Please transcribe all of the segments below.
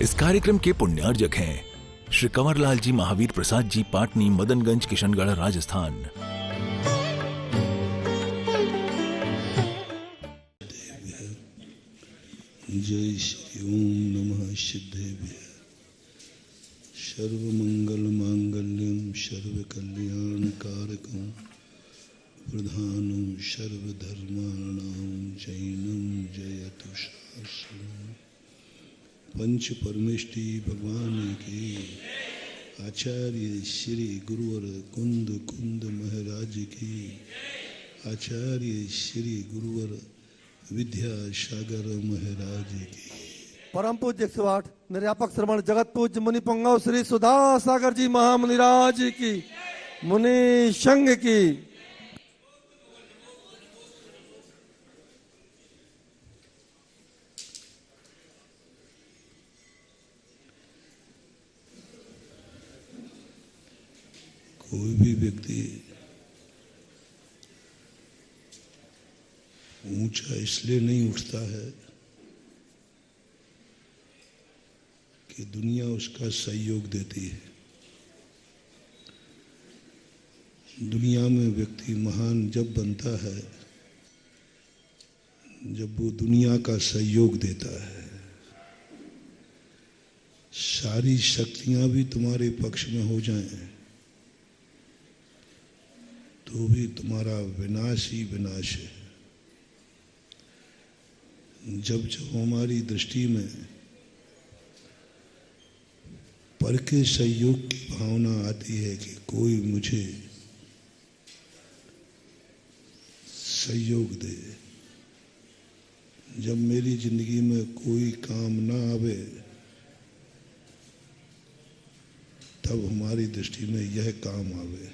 इस कार्यक्रम के पुण्यार्जक हैं श्री कंवरलाल जी महावीर प्रसाद जी, पाटनी, मदनगंज, किशनगढ़, राजस्थान। जय श्री ओम नमः सिद्धेभ्य। सर्वमंगल मांगल्यम सर्वकल्याणकारकं प्रधानं सर्वधर्माणां जैनं जयतु शास्त्रम्। पंच परमेष्टि भगवान की आचार्य श्री गुरुवर कुंद महाराज की आचार्य श्री गुरुवर विद्यासागर महाराज की परम पूज्य 108 निर्यापक श्रवण जगत पूज्य मुनि पुंगव श्री सुधा सागर जी महामुनिराज की, मुनि संघ की। कोई भी व्यक्ति ऊंचा इसलिए नहीं उठता है कि दुनिया उसका सहयोग देती है। दुनिया में व्यक्ति महान जब बनता है जब वो दुनिया का सहयोग देता है। सारी शक्तियां भी तुम्हारे पक्ष में हो जाएं तो भी तुम्हारा विनाश ही विनाश है। जब जब हमारी दृष्टि में पर के सहयोग की भावना आती है कि कोई मुझे सहयोग दे, जब मेरी जिंदगी में कोई काम ना आवे तब हमारी दृष्टि में यह काम आवे।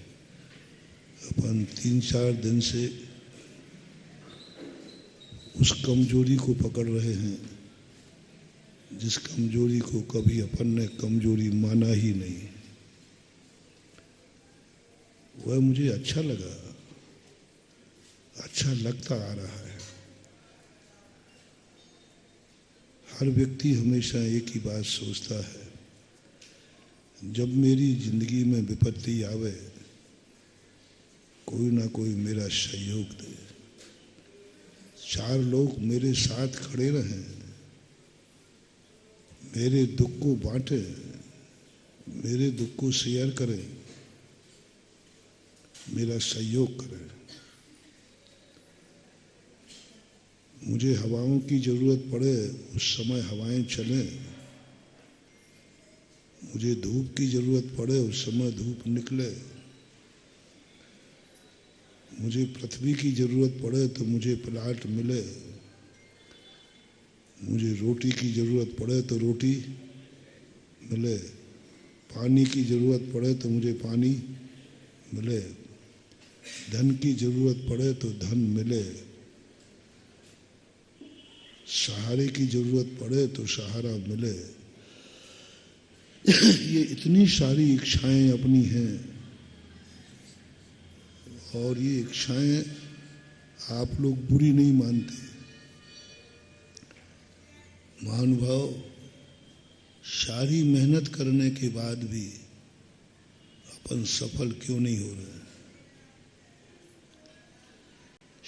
अपन 3-4 दिन से उस कमजोरी को पकड़ रहे हैं जिस कमजोरी को कभी अपन ने कमजोरी माना ही नहीं। वह मुझे अच्छा लगा, अच्छा लगता आ रहा है। हर व्यक्ति हमेशा एक ही बात सोचता है, जब मेरी जिंदगी में विपत्ति आवे कोई ना कोई मेरा सहयोग दे, 4 लोग मेरे साथ खड़े रहें, मेरे दुख को बांटे, मेरे दुख को शेयर करें, मेरा सहयोग करें। मुझे हवाओं की जरूरत पड़े उस समय हवाएं चलें, मुझे धूप की जरूरत पड़े उस समय धूप निकले, मुझे पृथ्वी की जरूरत पड़े तो मुझे प्लाट मिले, मुझे रोटी की जरूरत पड़े तो रोटी मिले, पानी की जरूरत पड़े तो मुझे पानी मिले, धन की जरूरत पड़े तो धन मिले, सहारे की जरूरत पड़े तो सहारा मिले। ये इतनी सारी इच्छाएं अपनी हैं और ये इच्छाएं आप लोग बुरी नहीं मानते। महानुभाव, सारी मेहनत करने के बाद भी अपन सफल क्यों नहीं हो रहे?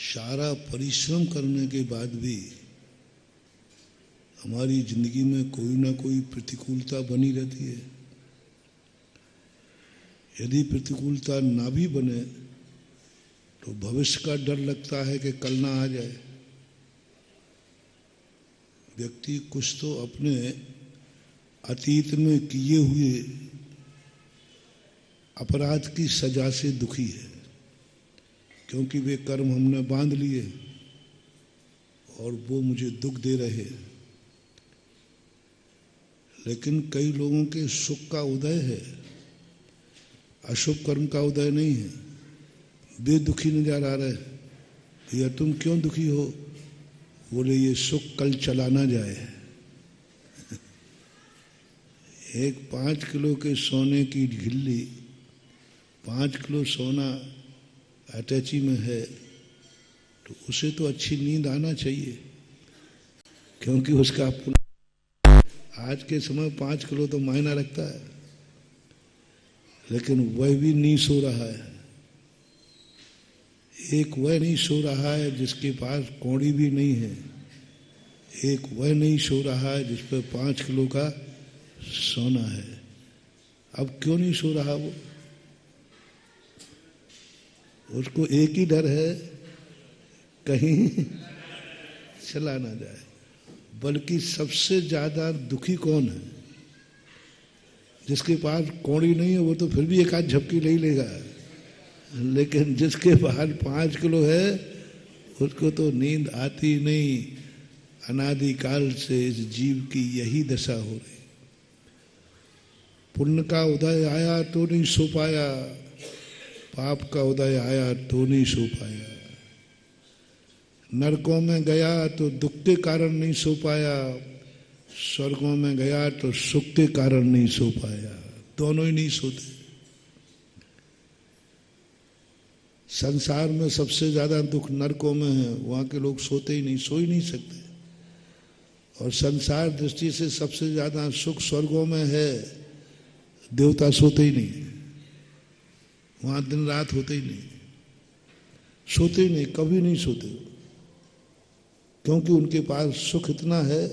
सारा परिश्रम करने के बाद भी हमारी जिंदगी में कोई ना कोई प्रतिकूलता बनी रहती है। यदि प्रतिकूलता ना भी बने तो भविष्य का डर लगता है कि कल ना आ जाए। व्यक्ति कुछ तो अपने अतीत में किए हुए अपराध की सजा से दुखी है, क्योंकि वे कर्म हमने बांध लिए और वो मुझे दुख दे रहे हैं। लेकिन कई लोगों के सुख का उदय है, अशुभ कर्म का उदय नहीं है। वे दुखी नजर आ रहे, भैया तुम क्यों दुखी हो? बोले ये सुख कल चला ना जाए। एक 5 किलो के सोने की ढिल्ली, 5 किलो सोना अटैची में है तो उसे तो अच्छी नींद आना चाहिए, क्योंकि उसका आज के समय 5 किलो तो मायना रखता है, लेकिन वह भी नहीं सो रहा है। एक वह नहीं सो रहा है जिसके पास कौड़ी भी नहीं है, एक वह नहीं सो रहा है जिस पर 5 किलो का सोना है। अब क्यों नहीं सो रहा वो? उसको एक ही डर है, कहीं चला ना जाए। बल्कि सबसे ज्यादा दुखी कौन है? जिसके पास कौड़ी नहीं है वो तो फिर भी एक आध झपकी ले ही लेगा, लेकिन जिसके पास 5 किलो है उसको तो नींद आती नहीं। अनादिकाल से इस जीव की यही दशा हो रही। पुण्य का उदय आया तो नहीं सो पाया, पाप का उदय आया तो नहीं सो पाया। नरकों में गया तो दुख के कारण नहीं सो पाया, स्वर्गों में गया तो सुख के कारण नहीं सो पाया। दोनों ही नहीं सोते। संसार में सबसे ज्यादा दुख नरकों में है, वहां के लोग सोते ही नहीं, सो ही नहीं सकते। और संसार दृष्टि से सबसे ज्यादा सुख स्वर्गों में है, देवता सोते ही नहीं, वहां दिन रात होते ही नहीं, सोते ही नहीं, कभी नहीं सोते। क्योंकि उनके पास सुख इतना है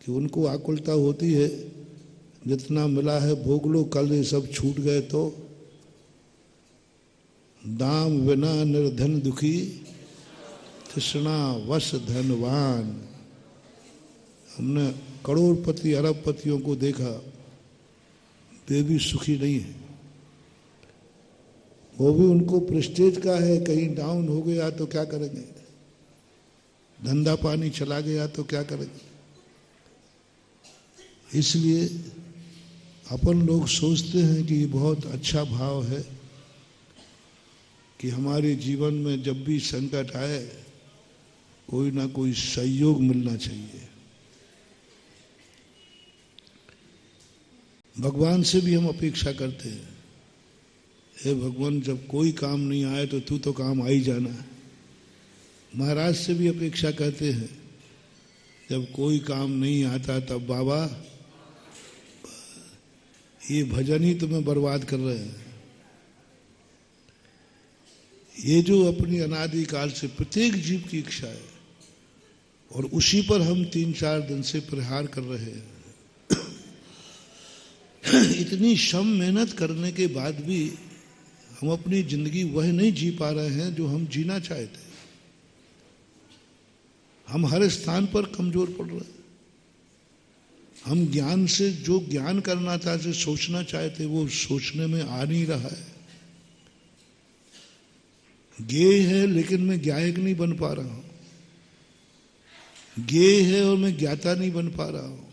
कि उनको आकुलता होती है, जितना मिला है भोग लो, कल ये सब छूट गए तो। दाम बिना निर्धन दुखी, तृष्णा वश धनवान। हमने करोड़पति अरबपतियों को देखा, वे भी सुखी नहीं है। वो भी उनको प्रेस्टेज का है, कहीं डाउन हो गया तो क्या करेंगे, धंधा पानी चला गया तो क्या करेंगे। इसलिए अपन लोग सोचते हैं कि ये बहुत अच्छा भाव है कि हमारे जीवन में जब भी संकट आए कोई ना कोई सहयोग मिलना चाहिए। भगवान से भी हम अपेक्षा करते हैं, हे भगवान जब कोई काम नहीं आए तो तू तो काम आ ही जाना है। महाराज से भी अपेक्षा करते हैं, जब कोई काम नहीं आता तब बाबा ये भजन ही तुम्हें बर्बाद कर रहे हैं। ये जो अपनी अनादिकाल से प्रत्येक जीव की इच्छा है और उसी पर हम 3-4 दिन से प्रहार कर रहे हैं। इतनी श्रम मेहनत करने के बाद भी हम अपनी जिंदगी वह नहीं जी पा रहे हैं जो हम जीना चाहते हैं। हम हर स्थान पर कमजोर पड़ रहे हैं। हम ज्ञान से जो ज्ञान करना चाहते, सोचना चाहते, वो सोचने में आ नहीं रहा है। ज्ञेय है लेकिन मैं ज्ञायक नहीं बन पा रहा हूं। ज्ञेय है और मैं ज्ञाता नहीं बन पा रहा हूं।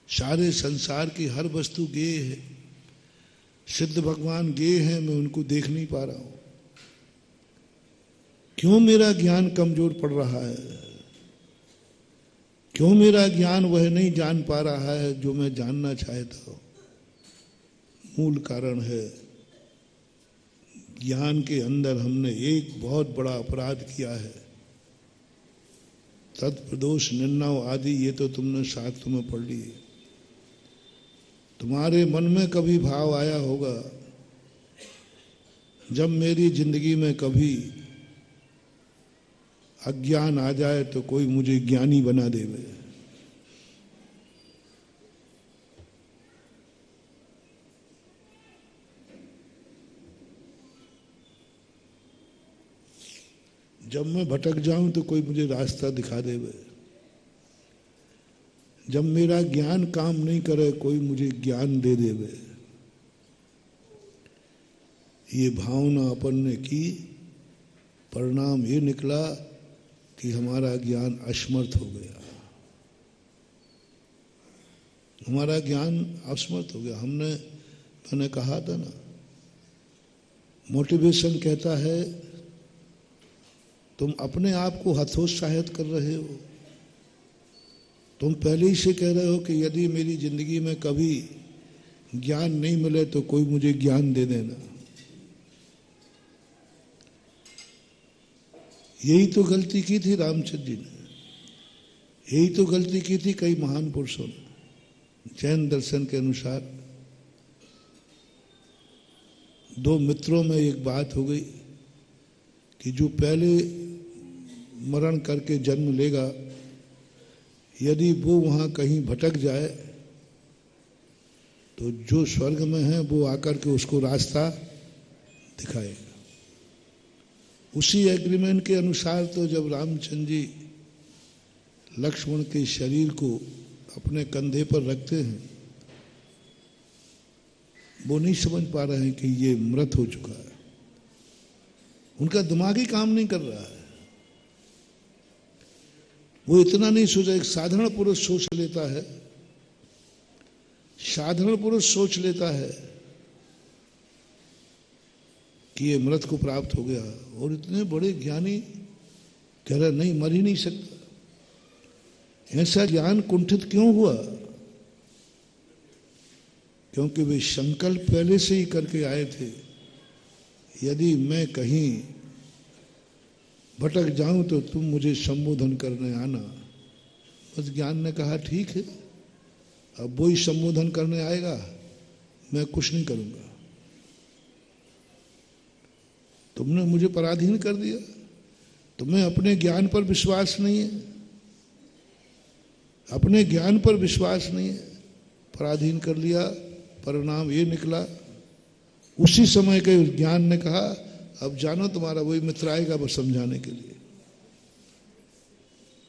सारे संसार की हर वस्तु ज्ञेय है, सिद्ध भगवान ज्ञेय है, मैं उनको देख नहीं पा रहा हूं। क्यों मेरा ज्ञान कमजोर पड़ रहा है? क्यों मेरा ज्ञान वह नहीं जान पा रहा है जो मैं जानना चाहता हूं? मूल कारण है ज्ञान के अंदर हमने एक बहुत बड़ा अपराध किया है। तत्प्रदोष निर्णव आदि ये तो तुमने शास्त्र में पढ़ ली। तुम्हारे मन में कभी भाव आया होगा, जब मेरी जिंदगी में कभी अज्ञान आ जाए तो कोई मुझे ज्ञानी बना देवे। जब मैं भटक जाऊं तो कोई मुझे रास्ता दिखा देवे। जब मेरा ज्ञान काम नहीं करे कोई मुझे ज्ञान दे देवे। ये भावना अपन ने की, परिणाम ये निकला कि हमारा ज्ञान असमर्थ हो गया। हमारा ज्ञान असमर्थ हो गया। मैंने कहा था ना, मोटिवेशन कहता है तुम अपने आप को हतोत्साहित कर रहे हो। तुम पहले ही से कह रहे हो कि यदि मेरी जिंदगी में कभी ज्ञान नहीं मिले तो कोई मुझे ज्ञान दे देना। यही तो गलती की थी रामचंद्र जी ने। यही तो गलती की थी कई महान पुरुषों ने। जैन दर्शन के अनुसार दो मित्रों में एक बात हो गई कि जो पहले मरण करके जन्म लेगा, यदि वो वहाँ कहीं भटक जाए तो जो स्वर्ग में है वो आकर के उसको रास्ता दिखाएगा। उसी एग्रीमेंट के अनुसार तो जब रामचंद्र जी लक्ष्मण के शरीर को अपने कंधे पर रखते हैं, वो नहीं समझ पा रहे हैं कि ये मृत हो चुका है। उनका दिमाग ही काम नहीं कर रहा है। वो इतना नहीं सोचा। एक साधारण पुरुष सोच लेता है, साधारण पुरुष सोच लेता है कि ये मृत को प्राप्त हो गया, और इतने बड़े ज्ञानी कह रहे नहीं, मर ही नहीं सकता। ऐसा ज्ञान कुंठित क्यों हुआ? क्योंकि वे संकल्प पहले से ही करके आए थे, यदि मैं कहीं भटक जाऊं तो तुम मुझे संबोधन करने आना। बस ज्ञान ने कहा ठीक है, अब वो ही संबोधन करने आएगा, मैं कुछ नहीं करूंगा। तुमने मुझे पराधीन कर दिया, तुम्हें अपने ज्ञान पर विश्वास नहीं है, अपने ज्ञान पर विश्वास नहीं है, पराधीन कर लिया। परिणाम ये निकला। उसी समय के ज्ञान ने कहा अब जानो तुम्हारा वही मित्र आएगा बस समझाने के लिए।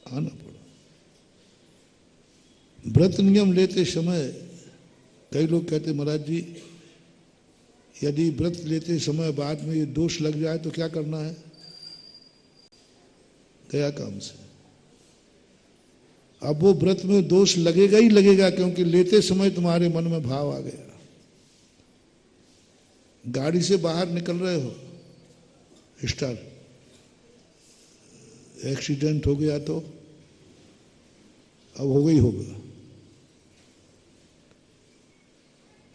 आना पड़ा। व्रत नियम लेते समय कई लोग कहते महाराज जी यदि व्रत लेते समय बाद में ये दोष लग जाए तो क्या करना है? गया काम से। अब वो व्रत में दोष लगेगा ही लगेगा, क्योंकि लेते समय तुम्हारे मन में भाव आ गया। गाड़ी से बाहर निकल रहे हो, स्टार एक्सीडेंट हो गया तो अब होगा ही होगा।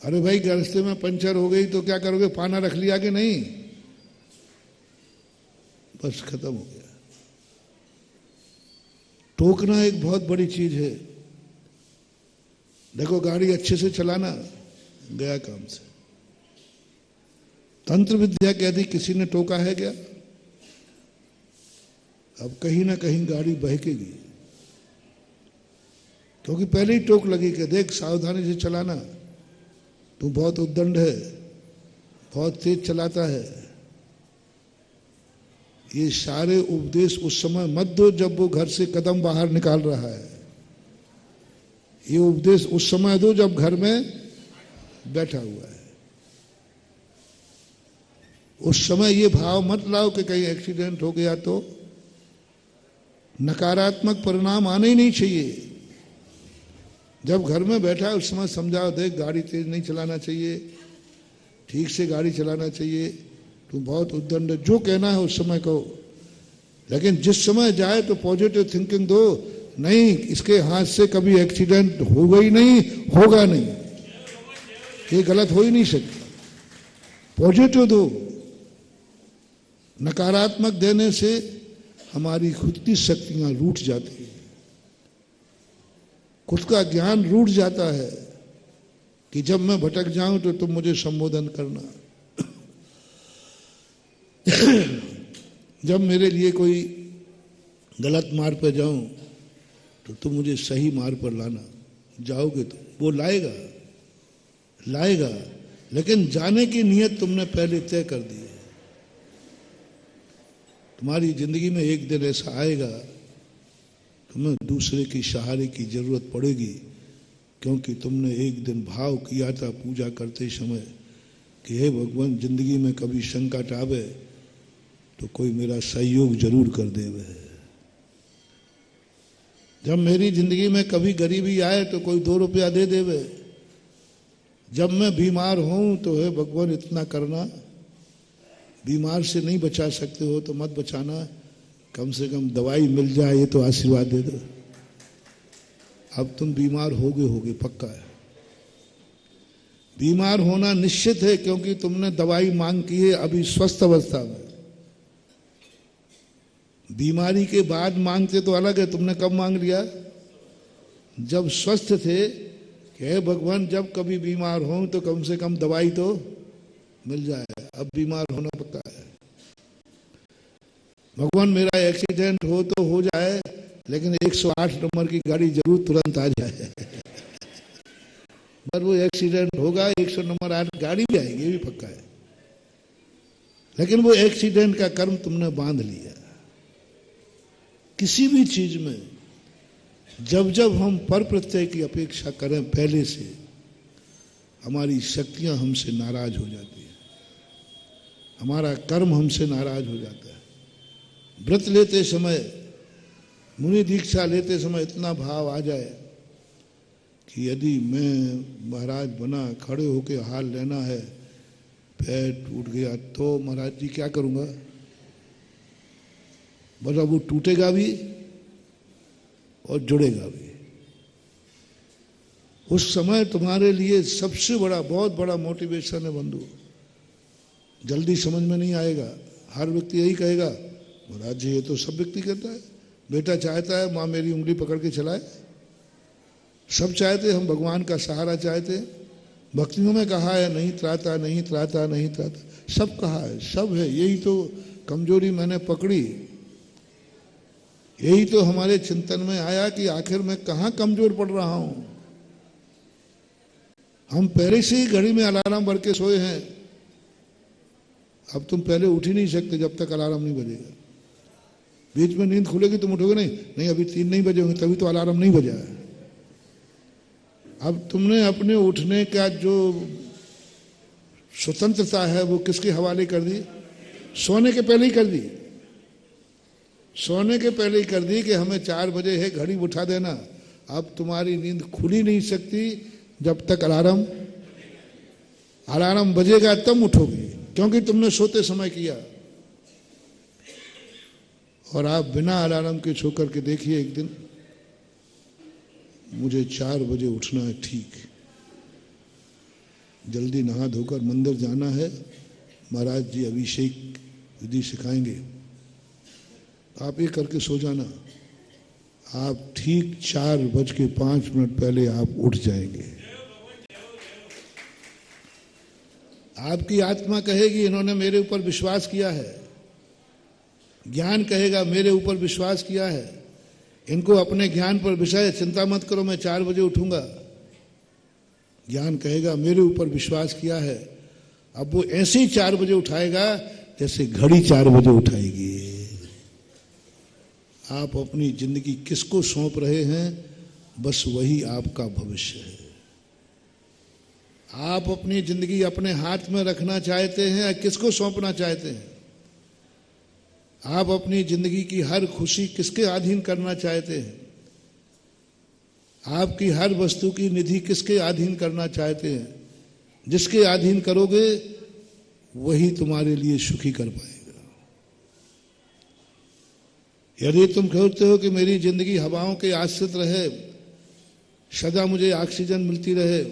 अरे भाई रास्ते में पंचर हो गई तो क्या करोगे? पाना रख लिया कि नहीं? बस खत्म हो गया। टोकना एक बहुत बड़ी चीज है। देखो गाड़ी अच्छे से चलाना, गया काम से। तंत्र विद्या कहती किसी ने टोका है क्या? अब कहीं ना कहीं गाड़ी बहकेगी, क्योंकि पहले ही टोक लगी कि देख सावधानी से चलाना, तू बहुत उद्दंड है, बहुत तेज चलाता है। ये सारे उपदेश उस समय मत दो जब वो घर से कदम बाहर निकाल रहा है। ये उपदेश उस समय दो जब घर में बैठा हुआ है। उस समय ये भाव मत लाओ कि कहीं एक्सीडेंट हो गया तो। नकारात्मक परिणाम आने ही नहीं चाहिए। जब घर में बैठा है उस समय समझाओ, देख गाड़ी तेज नहीं चलाना चाहिए, ठीक से गाड़ी चलाना चाहिए, तू बहुत उद्दंड, जो कहना है उस समय कहो। लेकिन जिस समय जाए तो पॉजिटिव थिंकिंग दो, नहीं इसके हाथ से कभी एक्सीडेंट होगा ही नहीं, होगा नहीं, ये गलत हो ही नहीं सकता। पॉजिटिव दो। नकारात्मक देने से हमारी खुद की शक्तियां रूठ जाती है, खुद का ज्ञान रूठ जाता है कि जब मैं भटक जाऊं तो तुम मुझे संबोधन करना। जब मेरे लिए कोई गलत मार्ग पर जाऊं तो तुम मुझे सही मार्ग पर लाना। जाओगे तो वो लाएगा, लाएगा, लेकिन जाने की नियत तुमने पहले तय कर दी है। तुम्हारी जिंदगी में एक दिन ऐसा आएगा तुम्हें दूसरे की सहारे की जरूरत पड़ेगी, क्योंकि तुमने एक दिन भाव किया था पूजा करते समय कि हे भगवान जिंदगी में कभी संकट आवे तो कोई मेरा सहयोग जरूर कर देवे। जब मेरी जिंदगी में कभी गरीबी आए तो कोई 2 रुपया दे देवे। जब मैं बीमार हूं तो हे भगवान इतना करना, बीमार से नहीं बचा सकते हो तो मत बचाना, कम से कम दवाई मिल जाए ये तो आशीर्वाद दे दो। अब तुम बीमार होगे पक्का है। बीमार होना निश्चित है, क्योंकि तुमने दवाई मांग की है अभी स्वस्थ अवस्था में। बीमारी के बाद मांगते तो अलग है, तुमने कब मांग लिया? जब स्वस्थ थे कि हे भगवान जब कभी बीमार हो तो कम से कम दवाई तो मिल जाए, अब बीमार होना पक्का है। भगवान मेरा एक्सीडेंट हो तो हो जाए, लेकिन 108 नंबर की गाड़ी जरूर तुरंत आ जाए। पर वो एक्सीडेंट होगा, 100 नंबर 8 गाड़ी भी आएगी, ये भी पक्का है, लेकिन वो एक्सीडेंट का कर्म तुमने बांध लिया। किसी भी चीज में जब जब हम पर प्रत्यय की अपेक्षा करें पहले से, हमारी शक्तियां हमसे नाराज हो जाती है, हमारा कर्म हमसे नाराज हो जाता है। व्रत लेते समय, मुनि दीक्षा लेते समय इतना भाव आ जाए कि यदि मैं महाराज बना, खड़े होके हाल लेना है, पैर टूट गया तो महाराज जी क्या करूंगा? मतलब वो टूटेगा भी और जुड़ेगा भी। उस समय तुम्हारे लिए सबसे बड़ा, बहुत बड़ा मोटिवेशन है बंधु। जल्दी समझ में नहीं आएगा, हर व्यक्ति यही कहेगा महाराज जी ये तो सब व्यक्ति कहता है, बेटा चाहता है माँ मेरी उंगली पकड़ के चलाए, सब चाहते, हम भगवान का सहारा चाहते। भक्तियों में कहा है नहीं त्राता नहीं त्राता नहीं त्राता, सब कहा है, सब है। यही तो कमजोरी मैंने पकड़ी, यही तो हमारे चिंतन में आया कि आखिर मैं कहाँ कमजोर पड़ रहा हूं। हम पहले से ही घड़ी में अलार्म भर के सोए हैं, अब तुम पहले उठ ही नहीं सकते जब तक अलार्म नहीं बजेगा। बीच में नींद खुलेगी तुम उठोगे नहीं, नहीं अभी 3 नहीं बजे होंगे तभी तो अलार्म नहीं बजा है। अब तुमने अपने उठने का जो स्वतंत्रता है वो किसके हवाले कर दी? सोने के पहले ही कर दी, सोने के पहले ही कर दी कि हमें 4 बजे है, घड़ी उठा देना। अब तुम्हारी नींद खुल ही नहीं सकती जब तक अलार्म बजेगा तब उठोगी, क्योंकि तुमने सोते समय किया। और आप बिना अलार्म के सो करके देखिए, एक दिन मुझे 4 बजे उठना है, ठीक, जल्दी नहा धोकर मंदिर जाना है, महाराज जी अभिषेक विधि सिखाएंगे, आप ये करके सो जाना। आप ठीक 4:05 पहले आप उठ जाएंगे। आपकी आत्मा कहेगी इन्होंने मेरे ऊपर विश्वास किया है, ज्ञान कहेगा मेरे ऊपर विश्वास किया है, इनको अपने ज्ञान पर विषय, चिंता मत करो मैं 4 बजे उठूंगा। ज्ञान कहेगा मेरे ऊपर विश्वास किया है। अब वो ऐसे ही 4 बजे उठाएगा जैसे घड़ी 4 बजे उठाएगी। आप अपनी जिंदगी किसको सौंप रहे हैं, बस वही आपका भविष्य है। आप अपनी जिंदगी अपने हाथ में रखना चाहते हैं या किसको सौंपना चाहते हैं? आप अपनी जिंदगी की हर खुशी किसके अधीन करना चाहते हैं? आपकी हर वस्तु की निधि किसके अधीन करना चाहते हैं? जिसके अधीन करोगे वही तुम्हारे लिए सुखी कर पाएगा। यदि तुम कहते हो कि मेरी जिंदगी हवाओं के आश्रित रहे, सदा मुझे ऑक्सीजन मिलती रहे,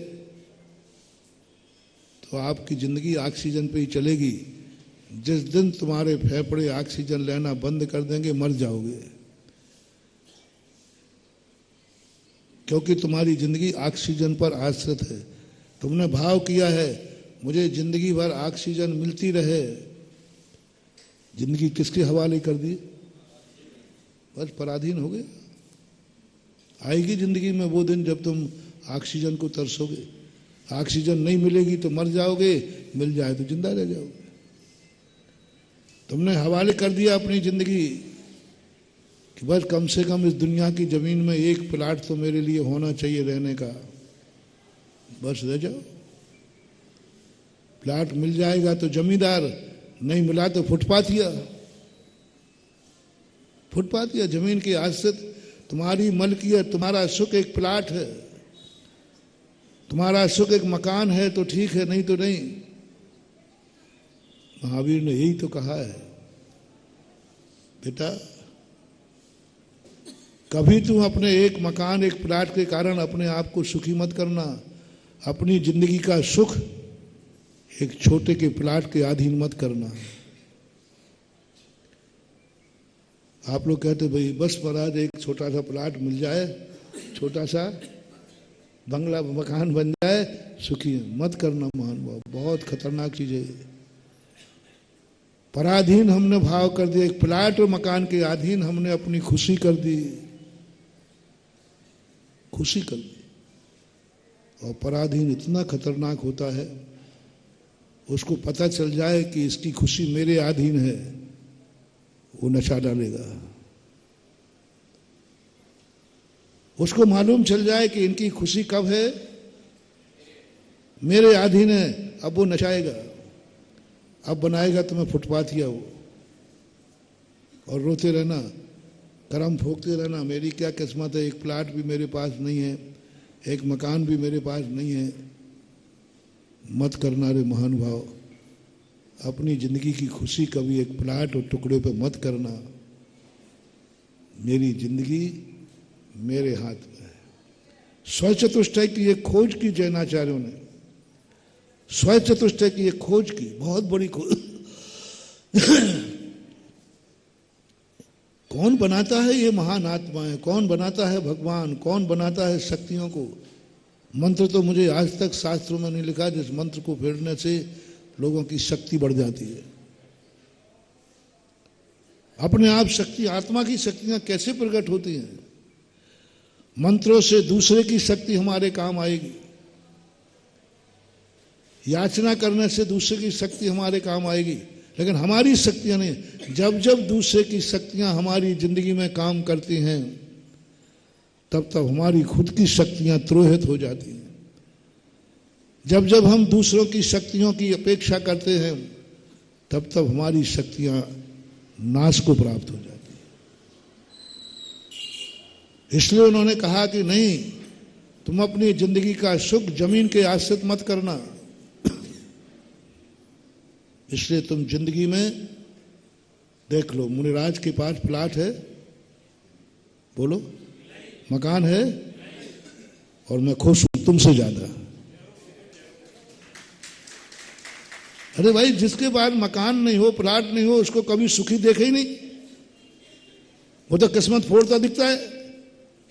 तो आपकी जिंदगी ऑक्सीजन पे ही चलेगी। जिस दिन तुम्हारे फेफड़े ऑक्सीजन लेना बंद कर देंगे मर जाओगे, क्योंकि तुम्हारी जिंदगी ऑक्सीजन पर आश्रित है। तुमने भाव किया है मुझे जिंदगी भर ऑक्सीजन मिलती रहे, जिंदगी किसके हवाले कर दी? बस पराधीन हो गए। आएगी जिंदगी में वो दिन जब तुम ऑक्सीजन को तरसोगे। ऑक्सीजन नहीं मिलेगी तो मर जाओगे, मिल जाए तो जिंदा रह जाओगे। तुमने हवाले कर दिया अपनी जिंदगी कि बस कम से कम इस दुनिया की जमीन में एक प्लाट तो मेरे लिए होना चाहिए रहने का, बस रह जाओ। प्लाट मिल जाएगा तो जमींदार, नहीं मिला तो फुटपाथिया। फुटपाथिया जमीन की आश्रित, तुम्हारी मलकियत, तुम्हारा सुख एक प्लाट है, तुम्हारा सुख एक मकान है तो ठीक है, नहीं तो नहीं। महावीर ने यही तो कहा है, बेटा कभी तुम अपने एक मकान, एक प्लाट के कारण अपने आप को सुखी मत करना। अपनी जिंदगी का सुख एक छोटे के प्लाट के अधीन मत करना। आप लोग कहते भाई बस महाराज एक छोटा सा प्लाट मिल जाए, छोटा सा बंगला मकान बन जाए सुखी है। मत करना महानुभाव, बहुत खतरनाक चीज है। पराधीन हमने भाव कर दिया, एक प्लाट और मकान के अधीन हमने अपनी खुशी कर दी, खुशी कर दी। और पराधीन इतना खतरनाक होता है, उसको पता चल जाए कि इसकी खुशी मेरे अधीन है, वो नशा डालेगा। उसको मालूम चल जाए कि इनकी खुशी कब है, मेरे अधीन है, अब वो नचाएगा। अब बनाएगा तुम्हें फुटपाथिया वो, और रोते रहना, करम ठोकते रहना, मेरी क्या किस्मत है, एक प्लाट भी मेरे पास नहीं है, एक मकान भी मेरे पास नहीं है। मत करना रे महानुभाव, अपनी जिंदगी की खुशी कभी एक प्लाट और टुकड़े पे मत करना। मेरी जिंदगी मेरे हाथ में है। स्वचतुष्टय की एक खोज की जैनाचार्यों ने, स्वचतुष्टय की एक खोज की, बहुत बड़ी खोज। कौन बनाता है ये महान आत्माएं, कौन बनाता है भगवान, कौन बनाता है शक्तियों को। मंत्र तो मुझे आज तक शास्त्रों में नहीं लिखा जिस मंत्र को फेरने से लोगों की शक्ति बढ़ जाती है। अपने आप शक्ति, आत्मा की शक्तियां कैसे प्रकट होती हैं। मंत्रों से दूसरे की शक्ति हमारे काम आएगी, याचना करने से दूसरे की शक्ति हमारे काम आएगी, लेकिन हमारी शक्तियां नहीं। जब जब दूसरे की शक्तियां हमारी जिंदगी में काम करती हैं, तब तब हमारी खुद की शक्तियां तिरोहित हो जाती हैं। जब जब हम दूसरों की शक्तियों की अपेक्षा करते हैं, तब तब हमारी शक्तियां नाश को प्राप्त हो जाती हैं। इसलिए उन्होंने कहा कि नहीं, तुम अपनी जिंदगी का सुख जमीन के आश्रित मत करना। इसलिए तुम जिंदगी में देख लो, मुनिराज के पास प्लाट है, बोलो, मकान है, और मैं खुश हूं तुमसे ज्यादा। अरे भाई, जिसके पास मकान नहीं हो, प्लाट नहीं हो, उसको कभी सुखी देखे ही नहीं। वो तो किस्मत फोड़ता दिखता है,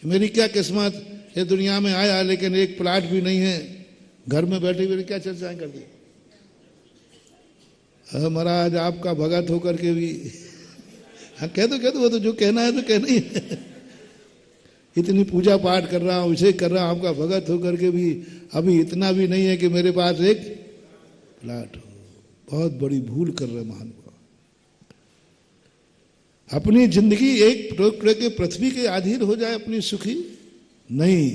मेरी क्या किस्मत, ये दुनिया में आया लेकिन एक प्लाट भी नहीं है, घर में बैठे हुए क्या चर्चाएं कर दी। महाराज आपका भगत होकर के भी, हाँ कह दो, वो तो जो कहना है तो कहना ही है। इतनी पूजा पाठ कर रहा हूं, इसे कर रहा हूं, आपका भगत होकर के भी अभी इतना भी नहीं है कि मेरे पास एक प्लाट हो। बहुत बड़ी भूल कर रहे महानुभाव। अपनी जिंदगी एक टुकड़े के पृथ्वी के अधीन हो जाए अपनी सुखी नहीं।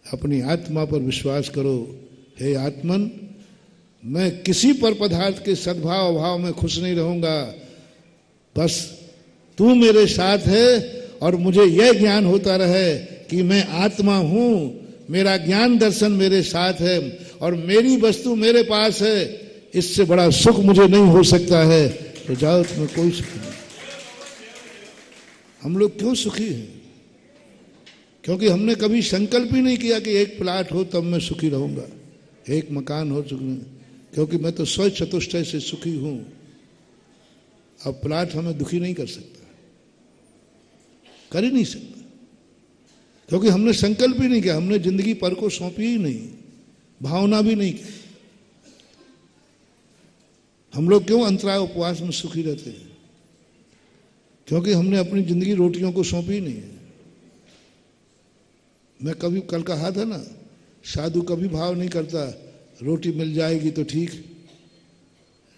अपनी आत्मा पर विश्वास करो, हे आत्मन, मैं किसी पर पदार्थ के सद्भाव अभाव में खुश नहीं रहूंगा, बस तू मेरे साथ है। और मुझे यह ज्ञान होता रहे कि मैं आत्मा हूं, मेरा ज्ञान दर्शन मेरे साथ है, और मेरी वस्तु मेरे पास है। इससे बड़ा सुख मुझे नहीं हो सकता है। तो जाओ, तुम्हें कोई सुख नहीं। हम लोग क्यों सुखी हैं? क्योंकि हमने कभी संकल्प ही नहीं किया कि एक प्लाट हो तब मैं सुखी रहूंगा, एक मकान हो सुखी। क्योंकि मैं तो स्वयं चतुष्टय से सुखी हूं। अब प्लाट हमें दुखी नहीं कर सकता, कर ही नहीं सकता, क्योंकि हमने संकल्प ही नहीं किया, हमने जिंदगी पर को सौंपी ही नहीं, भावना भी नहीं की। हम लोग क्यों अंतराय उपवास में सुखी रहते हैं? क्योंकि हमने अपनी जिंदगी रोटियों को सौंपी ही नहीं है। मैं कभी कल कहा था ना, साधु कभी भाव नहीं करता रोटी मिल जाएगी तो ठीक,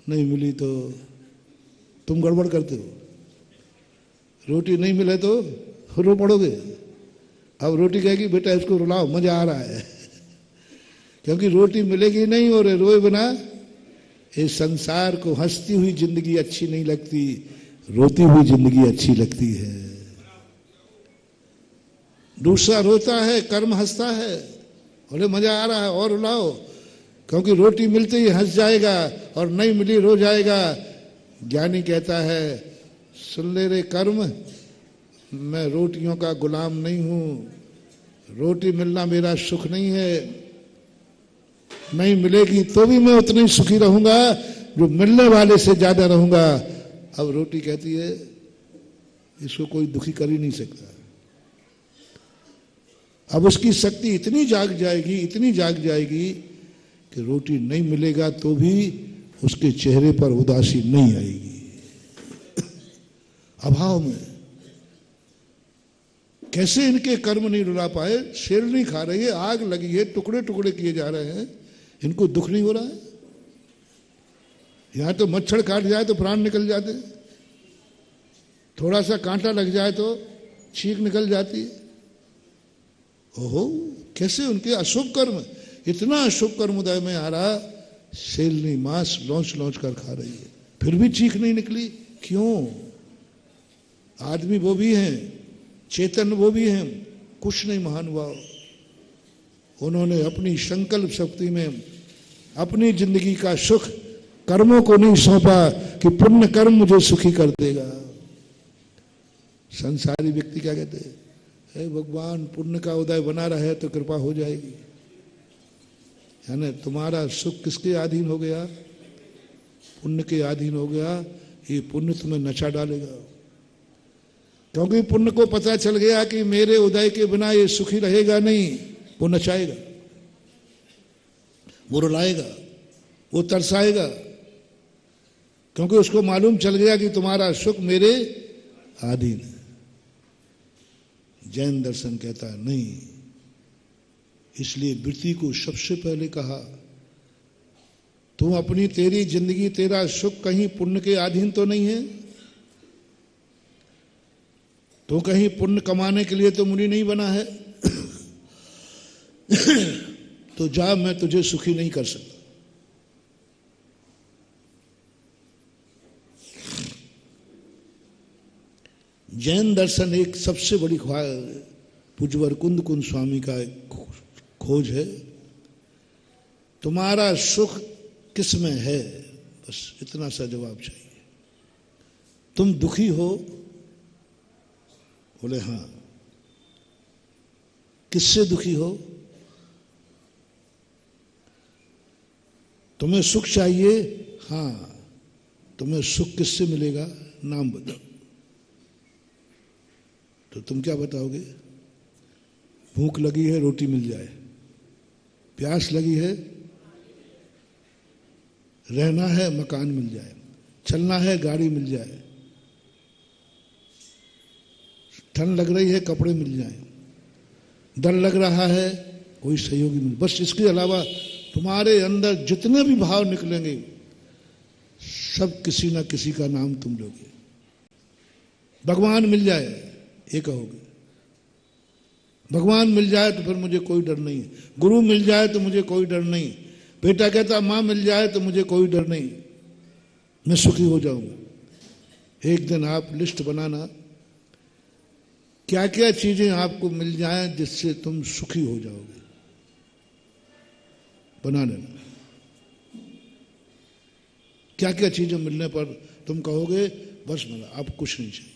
नहीं मिली तो तुम गड़बड़ करते हो। रोटी नहीं मिले तो रो पड़ोगे। अब रोटी कहेगी बेटा इसको रुलाओ, मजा आ रहा है। क्योंकि रोटी मिलेगी नहीं और रोए बिना इस संसार को हंसती हुई जिंदगी अच्छी नहीं लगती, रोती हुई जिंदगी अच्छी लगती है। दूसरा रोता है, कर्म हंसता है, बोले मजा आ रहा है और रुलाओ, क्योंकि रोटी मिलते ही हंस जाएगा और नहीं मिली रो जाएगा। ज्ञानी कहता है सुन ले रे कर्म, मैं रोटियों का गुलाम नहीं हूं, रोटी मिलना मेरा सुख नहीं है, नहीं मिलेगी तो भी मैं उतनी ही सुखी रहूंगा जो मिलने वाले से ज्यादा रहूंगा। अब रोटी कहती है इसको कोई दुखी कर ही नहीं सकता। अब उसकी शक्ति इतनी जाग जाएगी कि रोटी नहीं मिलेगा तो भी उसके चेहरे पर उदासी नहीं आएगी। अभाव में कैसे इनके कर्म नहीं रुला पाए, शेर नहीं खा रही है, आग लगी है, टुकड़े टुकड़े किए जा रहे हैं, इनको दुख नहीं हो रहा है। यहां तो मच्छर काट जाए तो प्राण निकल जाते हैं, थोड़ा सा कांटा लग जाए तो छींक निकल जाती है। ओहो, कैसे उनके अशुभ कर्म, इतना अशुभ कर्म उदय में आ रहा, शेलनी मांस लौंच कर खा रही है, फिर भी चीख नहीं निकली। क्यों? आदमी वो भी हैं, चेतन वो भी हैं, कुछ नहीं महानुभाव। उन्होंने अपनी संकल्प शक्ति में अपनी जिंदगी का सुख कर्मों को नहीं सौंपा कि पुण्य कर्म मुझे सुखी कर देगा। संसारी व्यक्ति क्या कहते हैं, हे भगवान पुण्य का उदय बना रहे तो कृपा हो जाएगी। यानी तुम्हारा सुख किसके अधीन हो गया? पुण्य के अधीन हो गया। ये पुण्य तुम्हें नचा डालेगा, क्योंकि पुण्य को पता चल गया कि मेरे उदय के बिना ये सुखी रहेगा नहीं। वो नचाएगा, वो रुलाएगा, वो तरसाएगा, क्योंकि उसको मालूम चल गया कि तुम्हारा सुख मेरे अधीन है। जैन दर्शन कहता है नहीं, इसलिए वृत्ति को सबसे पहले कहा तुम अपनी तेरी जिंदगी तेरा सुख कहीं पुण्य के अधीन तो नहीं है? तो कहीं पुण्य कमाने के लिए तो मुनि नहीं बना है। तो जा, मैं तुझे सुखी नहीं कर सकता। जैन दर्शन एक सबसे बड़ी पूज्यवर कुंद स्वामी का एक खोज है। तुम्हारा सुख किस में है, बस इतना सा जवाब चाहिए। तुम दुखी हो? बोले हाँ। किससे दुखी हो? तुम्हें सुख चाहिए? हाँ। तुम्हें सुख किससे मिलेगा? नाम बताओ। तो तुम क्या बताओगे? भूख लगी है, रोटी मिल जाए। प्यास लगी है, रहना है, मकान मिल जाए। चलना है, गाड़ी मिल जाए। ठंड लग रही है, कपड़े मिल जाए। डर लग रहा है, कोई सहयोगी मिल। बस इसके अलावा तुम्हारे अंदर जितने भी भाव निकलेंगे सब किसी ना किसी का नाम तुम लोगे। भगवान मिल जाए, ये कहोगे। भगवान मिल जाए तो फिर मुझे कोई डर नहीं। गुरु मिल जाए तो मुझे कोई डर नहीं। बेटा कहता मां मिल जाए तो मुझे कोई डर नहीं, मैं सुखी हो जाऊंगा। एक दिन आप लिस्ट बनाना, क्या क्या चीजें आपको मिल जाएं जिससे तुम सुखी हो जाओगे। बना लेना, क्या क्या चीजें मिलने पर तुम कहोगे बस मिला, अब कुछ नहीं चाहिए।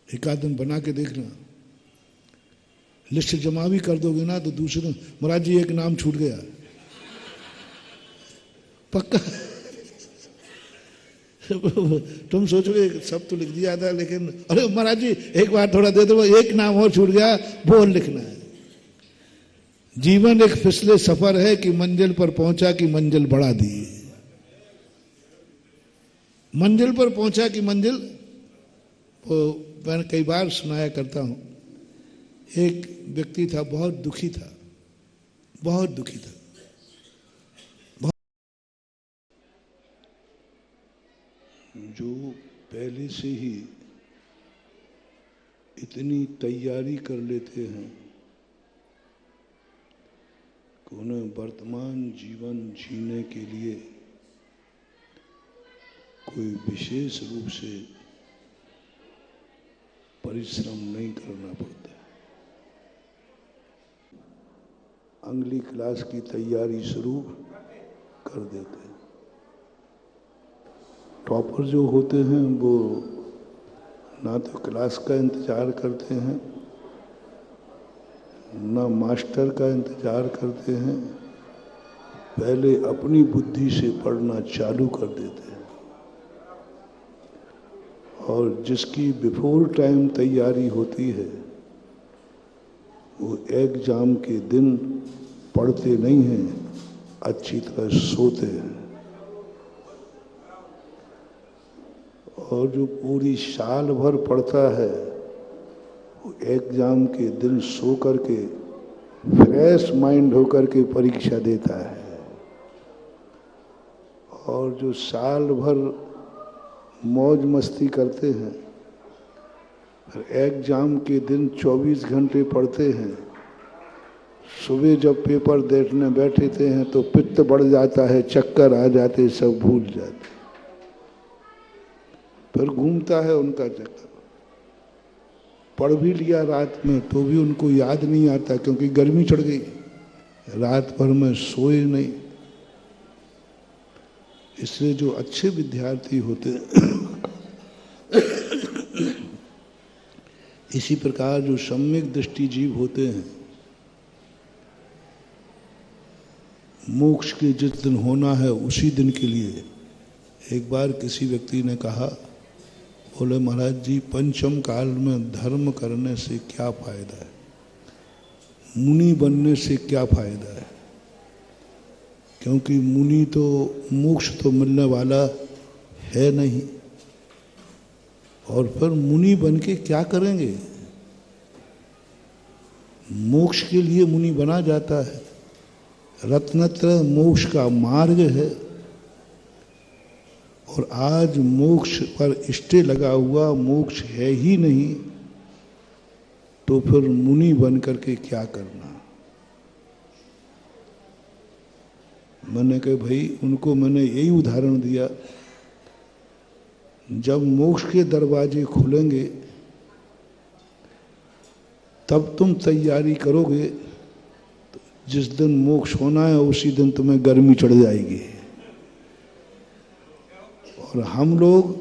एक आध दिन बना के देखना। लिस्ट जमा भी कर दोगे ना तो दूसरे दिन महाराज जी एक नाम छूट गया, पक्का। तुम सोचोगे सब तो लिख दिया था, लेकिन अरे महाराज जी एक बार थोड़ा दे दो, एक नाम और छूट गया, वो लिखना है। जीवन एक फिसले सफर है कि मंजिल पर पहुंचा कि मंजिल बढ़ा दी। मंजिल पर पहुंचा कि मंजिल, वो मैंने कई बार सुनाया करता हूं। एक व्यक्ति था, बहुत दुखी था, बहुत दुखी था। जो पहले से ही इतनी तैयारी कर लेते हैं कि उन्हें वर्तमान जीवन जीने के लिए कोई विशेष रूप से परिश्रम नहीं करना पड़ता। अगली क्लास की तैयारी शुरू कर देते हैं। टॉपर जो होते हैं वो ना तो क्लास का इंतजार करते हैं, ना मास्टर का इंतजार करते हैं, पहले अपनी बुद्धि से पढ़ना चालू कर देते हैं। और जिसकी बिफोर टाइम तैयारी होती है वो एग्जाम के दिन पढ़ते नहीं हैं, अच्छी तरह सोते हैं। और जो पूरी साल भर पढ़ता है वो एग्जाम के दिन सो करके फ्रेश माइंड होकर के परीक्षा देता है। और जो साल भर मौज मस्ती करते हैं फिर एग्जाम के दिन 24 घंटे पढ़ते हैं, सुबह जब पेपर देखने बैठते हैं तो पित्त बढ़ जाता है, चक्कर आ जाते, सब भूल जाते, फिर घूमता है उनका चक्कर। पढ़ भी लिया रात में तो भी उनको याद नहीं आता क्योंकि गर्मी चढ़ गई, रात भर में सोए नहीं। इसलिए जो अच्छे विद्यार्थी होते हैं इसी प्रकार जो सम्यक दृष्टि जीव होते हैं, मोक्ष के जिस दिन होना है उसी दिन के लिए। एक बार किसी व्यक्ति ने कहा, बोले महाराज जी पंचम काल में धर्म करने से क्या फायदा है, मुनि बनने से क्या फायदा है, क्योंकि मुनि तो मोक्ष तो मिलने वाला है नहीं, और फिर मुनि बन के क्या करेंगे। मोक्ष के लिए मुनि बना जाता है, रत्नत्रय मोक्ष का मार्ग है, और आज मोक्ष पर स्टे लगा हुआ, मोक्ष है ही नहीं, तो फिर मुनि बन करके क्या करना। मैंने कहा भाई उनको मैंने यही उदाहरण दिया, जब मोक्ष के दरवाजे खुलेंगे तब तुम तैयारी करोगे, तो जिस दिन मोक्ष होना है उसी दिन तुम्हें गर्मी चढ़ जाएगी। और हम लोग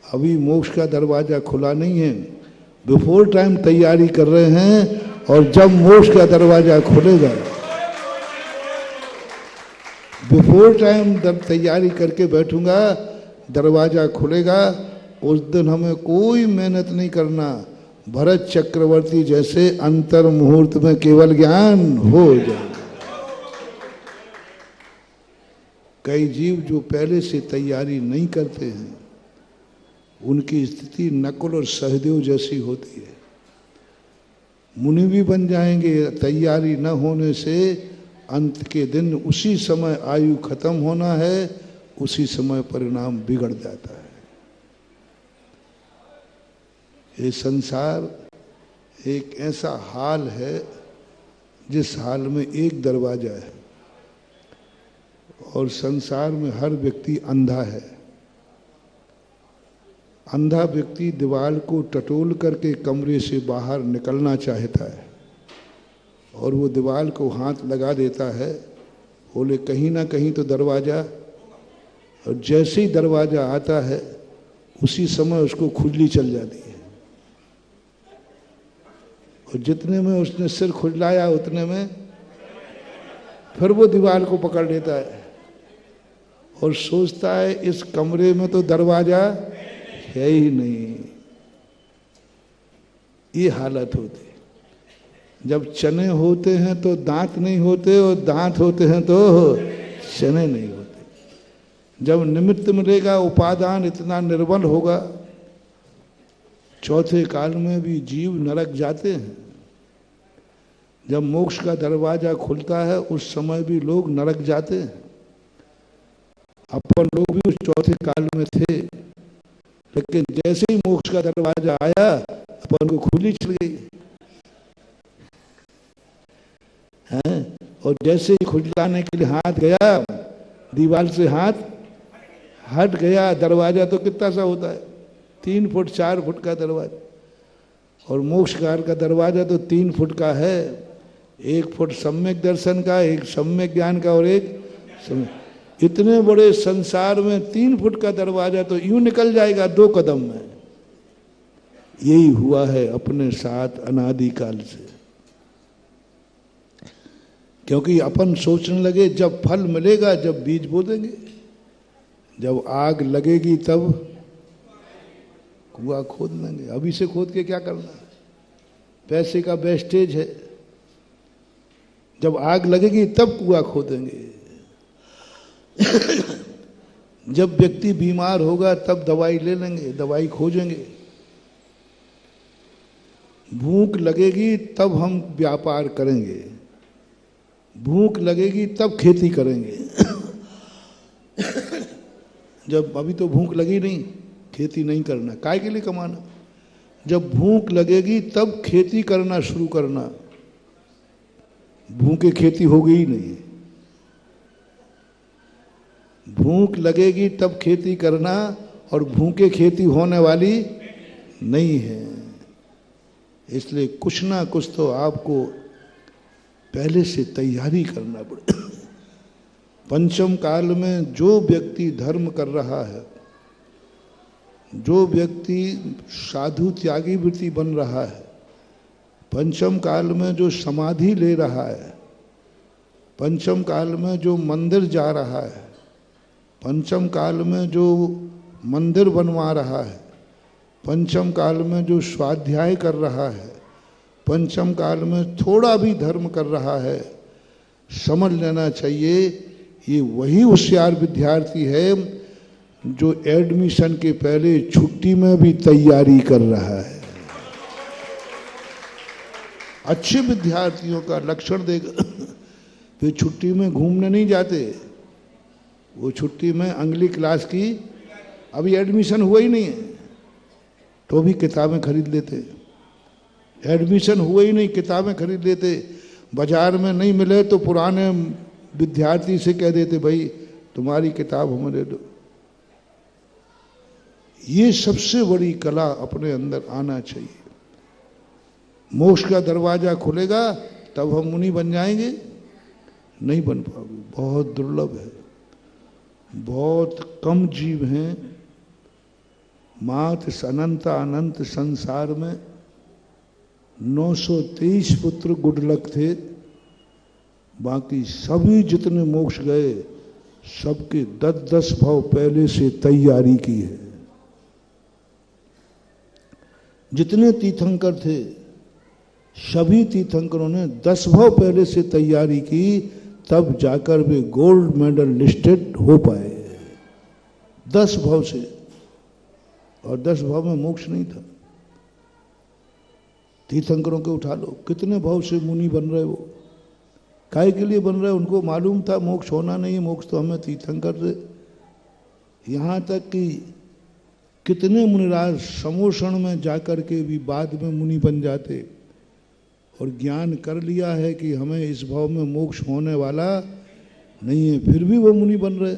अभी मोक्ष का दरवाजा खुला नहीं है, बिफोर टाइम तैयारी कर रहे हैं, और जब मोक्ष का दरवाजा खुलेगा, बिफोर टाइम तैयारी करके बैठूंगा, दरवाजा खुलेगा, उस दिन हमें कोई मेहनत नहीं करना, भरत चक्रवर्ती जैसे अंतर मुहूर्त में केवल ज्ञान हो जाए। कई जीव जो पहले से तैयारी नहीं करते हैं उनकी स्थिति नकुल और सहदेव जैसी होती है। मुनि भी बन जाएंगे, तैयारी न होने से अंत के दिन उसी समय आयु खत्म होना है, उसी समय परिणाम बिगड़ जाता है। ये संसार एक ऐसा हाल है जिस हाल में एक दरवाजा है, और संसार में हर व्यक्ति अंधा है। अंधा व्यक्ति दीवार को टटोल करके कमरे से बाहर निकलना चाहता है, और वो दीवार को हाथ लगा देता है, बोले कहीं ना कहीं तो दरवाजा, और जैसे ही दरवाजा आता है उसी समय उसको खुजली चल जाती है, और जितने में उसने सिर खुजलाया उतने में फिर वो दीवार को पकड़ लेता है और सोचता है इस कमरे में तो दरवाजा है ही नहीं। ये हालत होती है। जब चने होते हैं तो दांत नहीं होते, और दांत होते हैं तो चने नहीं होते। जब निमित्त मिलेगा, उपादान इतना निर्बल होगा, चौथे काल में भी जीव नरक जाते हैं। जब मोक्ष का दरवाजा खुलता है उस समय भी लोग नरक जाते हैं। अपन लोग भी उस चौथे काल में थे, लेकिन जैसे ही मोक्ष का दरवाजा आया अपन को खुली चल गई है, और जैसे ही खुजलाने के लिए हाथ गया, दीवार से हाथ हट गया। दरवाजा तो कितना सा होता है, 3 फुट 4 फुट का दरवाजा, और मोक्ष काल का दरवाजा तो 3 फुट का है। 1 फुट सम्यक दर्शन का, 1 सम्यक ज्ञान का, और 1 इतने बड़े संसार में 3 फुट का दरवाजा तो यूं निकल जाएगा 2 कदम में। यही हुआ है अपने साथ अनादिकाल से, क्योंकि अपन सोचने लगे जब फल मिलेगा, जब बीज बो देंगे, जब आग लगेगी तब कुआं खोद लेंगे। अभी से खोद के क्या करना, पैसे का वेस्टेज है। जब आग लगेगी तब कुआं खोदेंगे। जब व्यक्ति बीमार होगा तब दवाई ले लेंगे, दवाई खोजेंगे। भूख लगेगी तब हम व्यापार करेंगे, भूख लगेगी तब खेती करेंगे। जब अभी तो भूख लगी नहीं, खेती नहीं करना, काय के लिए कमाना। जब भूख लगेगी तब खेती करना शुरू करना, भूखे खेती होगी ही नहीं। भूख लगेगी तब खेती करना, और भूखे खेती होने वाली नहीं है। इसलिए कुछ ना कुछ तो आपको पहले से तैयारी करना पड़े। पंचम काल में जो व्यक्ति धर्म कर रहा है, जो व्यक्ति साधु त्यागी वृत्ति बन रहा है, पंचम काल में जो समाधि ले रहा है, पंचम काल में जो मंदिर जा रहा है, पंचम काल में जो मंदिर बनवा रहा है, पंचम काल में जो स्वाध्याय कर रहा है, पंचम काल में थोड़ा भी धर्म कर रहा है, समझ लेना चाहिए ये वही होशियार विद्यार्थी है जो एडमिशन के पहले छुट्टी में भी तैयारी कर रहा है। अच्छे विद्यार्थियों का लक्षण देगा, वे छुट्टी में घूमने नहीं जाते, वो छुट्टी में अगली क्लास की, अभी एडमिशन हुआ ही नहीं है तो भी किताबें खरीद लेते, एडमिशन हुआ ही नहीं किताबें खरीद लेते। बाजार में नहीं मिले तो पुराने विद्यार्थी से कह देते भाई तुम्हारी किताब हमें दे दो। ये सबसे बड़ी कला अपने अंदर आना चाहिए। मोक्ष का दरवाजा खुलेगा तब हम मुनि बन जाएंगे, नहीं बन पाओगे, बहुत दुर्लभ है। बहुत कम जीव हैं, मात्र अनंत संसार में 923 पुत्र गुडलक थे, बाकी सभी जितने मोक्ष गए सबके 10-10 भाव पहले से तैयारी की है। जितने तीर्थंकर थे सभी तीर्थंकरों ने 10 भाव पहले से तैयारी की, तब जाकर वे गोल्ड मेडल लिस्टेड हो पाए 10 भाव से। और 10 भाव में मोक्ष नहीं था। तीर्थंकरों के उठा लो, कितने भाव से मुनि बन रहे, वो काय के लिए बन रहे, उनको मालूम था मोक्ष होना नहीं, मोक्ष तो हमें तीर्थंकर से। यहाँ तक कि कितने मुनिराज समोषण में जाकर के भी बाद में मुनि बन जाते और ज्ञान कर लिया है कि हमें इस भाव में मोक्ष होने वाला नहीं है, फिर भी वो मुनि बन रहे।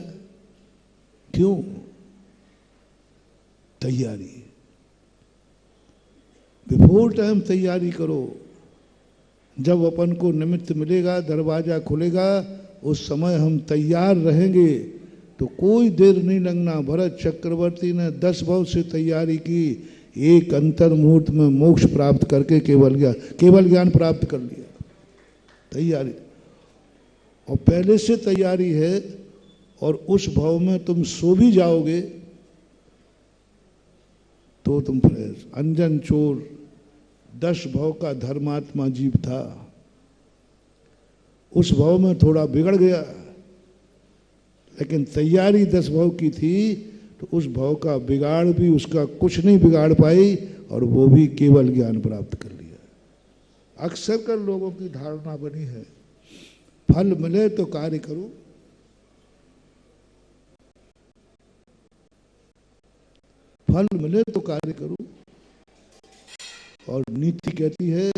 क्यों? तैयारी, बिफोर टाइम तैयारी करो। जब अपन को निमित्त मिलेगा, दरवाजा खुलेगा, उस समय हम तैयार रहेंगे तो कोई देर नहीं लगना। भरत चक्रवर्ती ने 10 भाव से तैयारी की, एक अंतर मुहूर्त में मोक्ष प्राप्त करके केवल ज्ञान प्राप्त कर लिया। तैयारी, और पहले से तैयारी है, और उस भाव में तुम सो भी जाओगे तो तुम फ्रेश। अंजन चोर 10 भाव का धर्मात्मा जीव था, उस भाव में थोड़ा बिगड़ गया, लेकिन तैयारी 10 भाव की थी तो उस भाव का बिगाड़ भी उसका कुछ नहीं बिगाड़ पाई, और वो भी केवल ज्ञान प्राप्त कर लिया। अक्सर कर लोगों की धारणा बनी है फल मिले तो कार्य करो, फल मिले तो कार्य करो, और नीति कहती है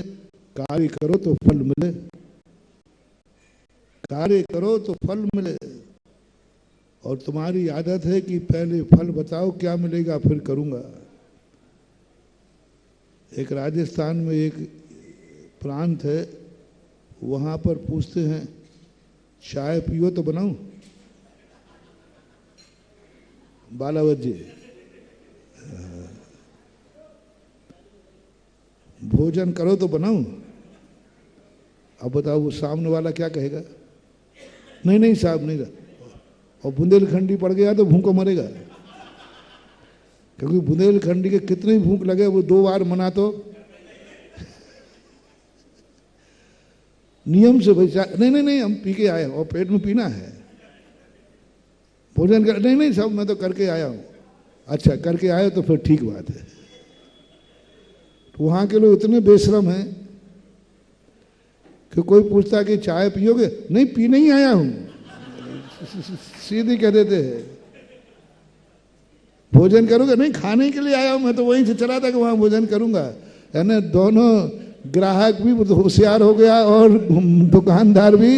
कार्य करो तो फल मिले, कार्य करो तो फल मिले। और तुम्हारी आदत है कि पहले फल बताओ क्या मिलेगा फिर करूंगा। एक राजस्थान में एक प्रांत है, वहां पर पूछते हैं चाय पियो तो बनाऊं, बालावत जी भोजन करो तो बनाऊं। अब बताओ वो सामने वाला क्या कहेगा? नहीं नहीं साहब नहीं, और बुंदेलखंडी पड़ गया तो भूखों मरेगा, क्योंकि बुंदेलखंडी के कितनी भूख लगे वो 2 बार मना तो। नियम से भाई नहीं नहीं नहीं हम पी के आए और पेट में पीना है, भोजन कर, नहीं नहीं सब मैं तो करके आया हूँ। अच्छा करके आए तो फिर ठीक बात है। तो वहाँ के लोग इतने बेशरम हैं कि कोई पूछता कि चाय पियोगे, नहीं पीने ही आया हूँ, सीधी कह देते हैं। भोजन करोगे, नहीं खाने के लिए आया हूँ, मैं तो वहीं से चला था कि वहाँ भोजन करूँगा। यानी दोनों ग्राहक भी होशियार हो गया और दुकानदार भी।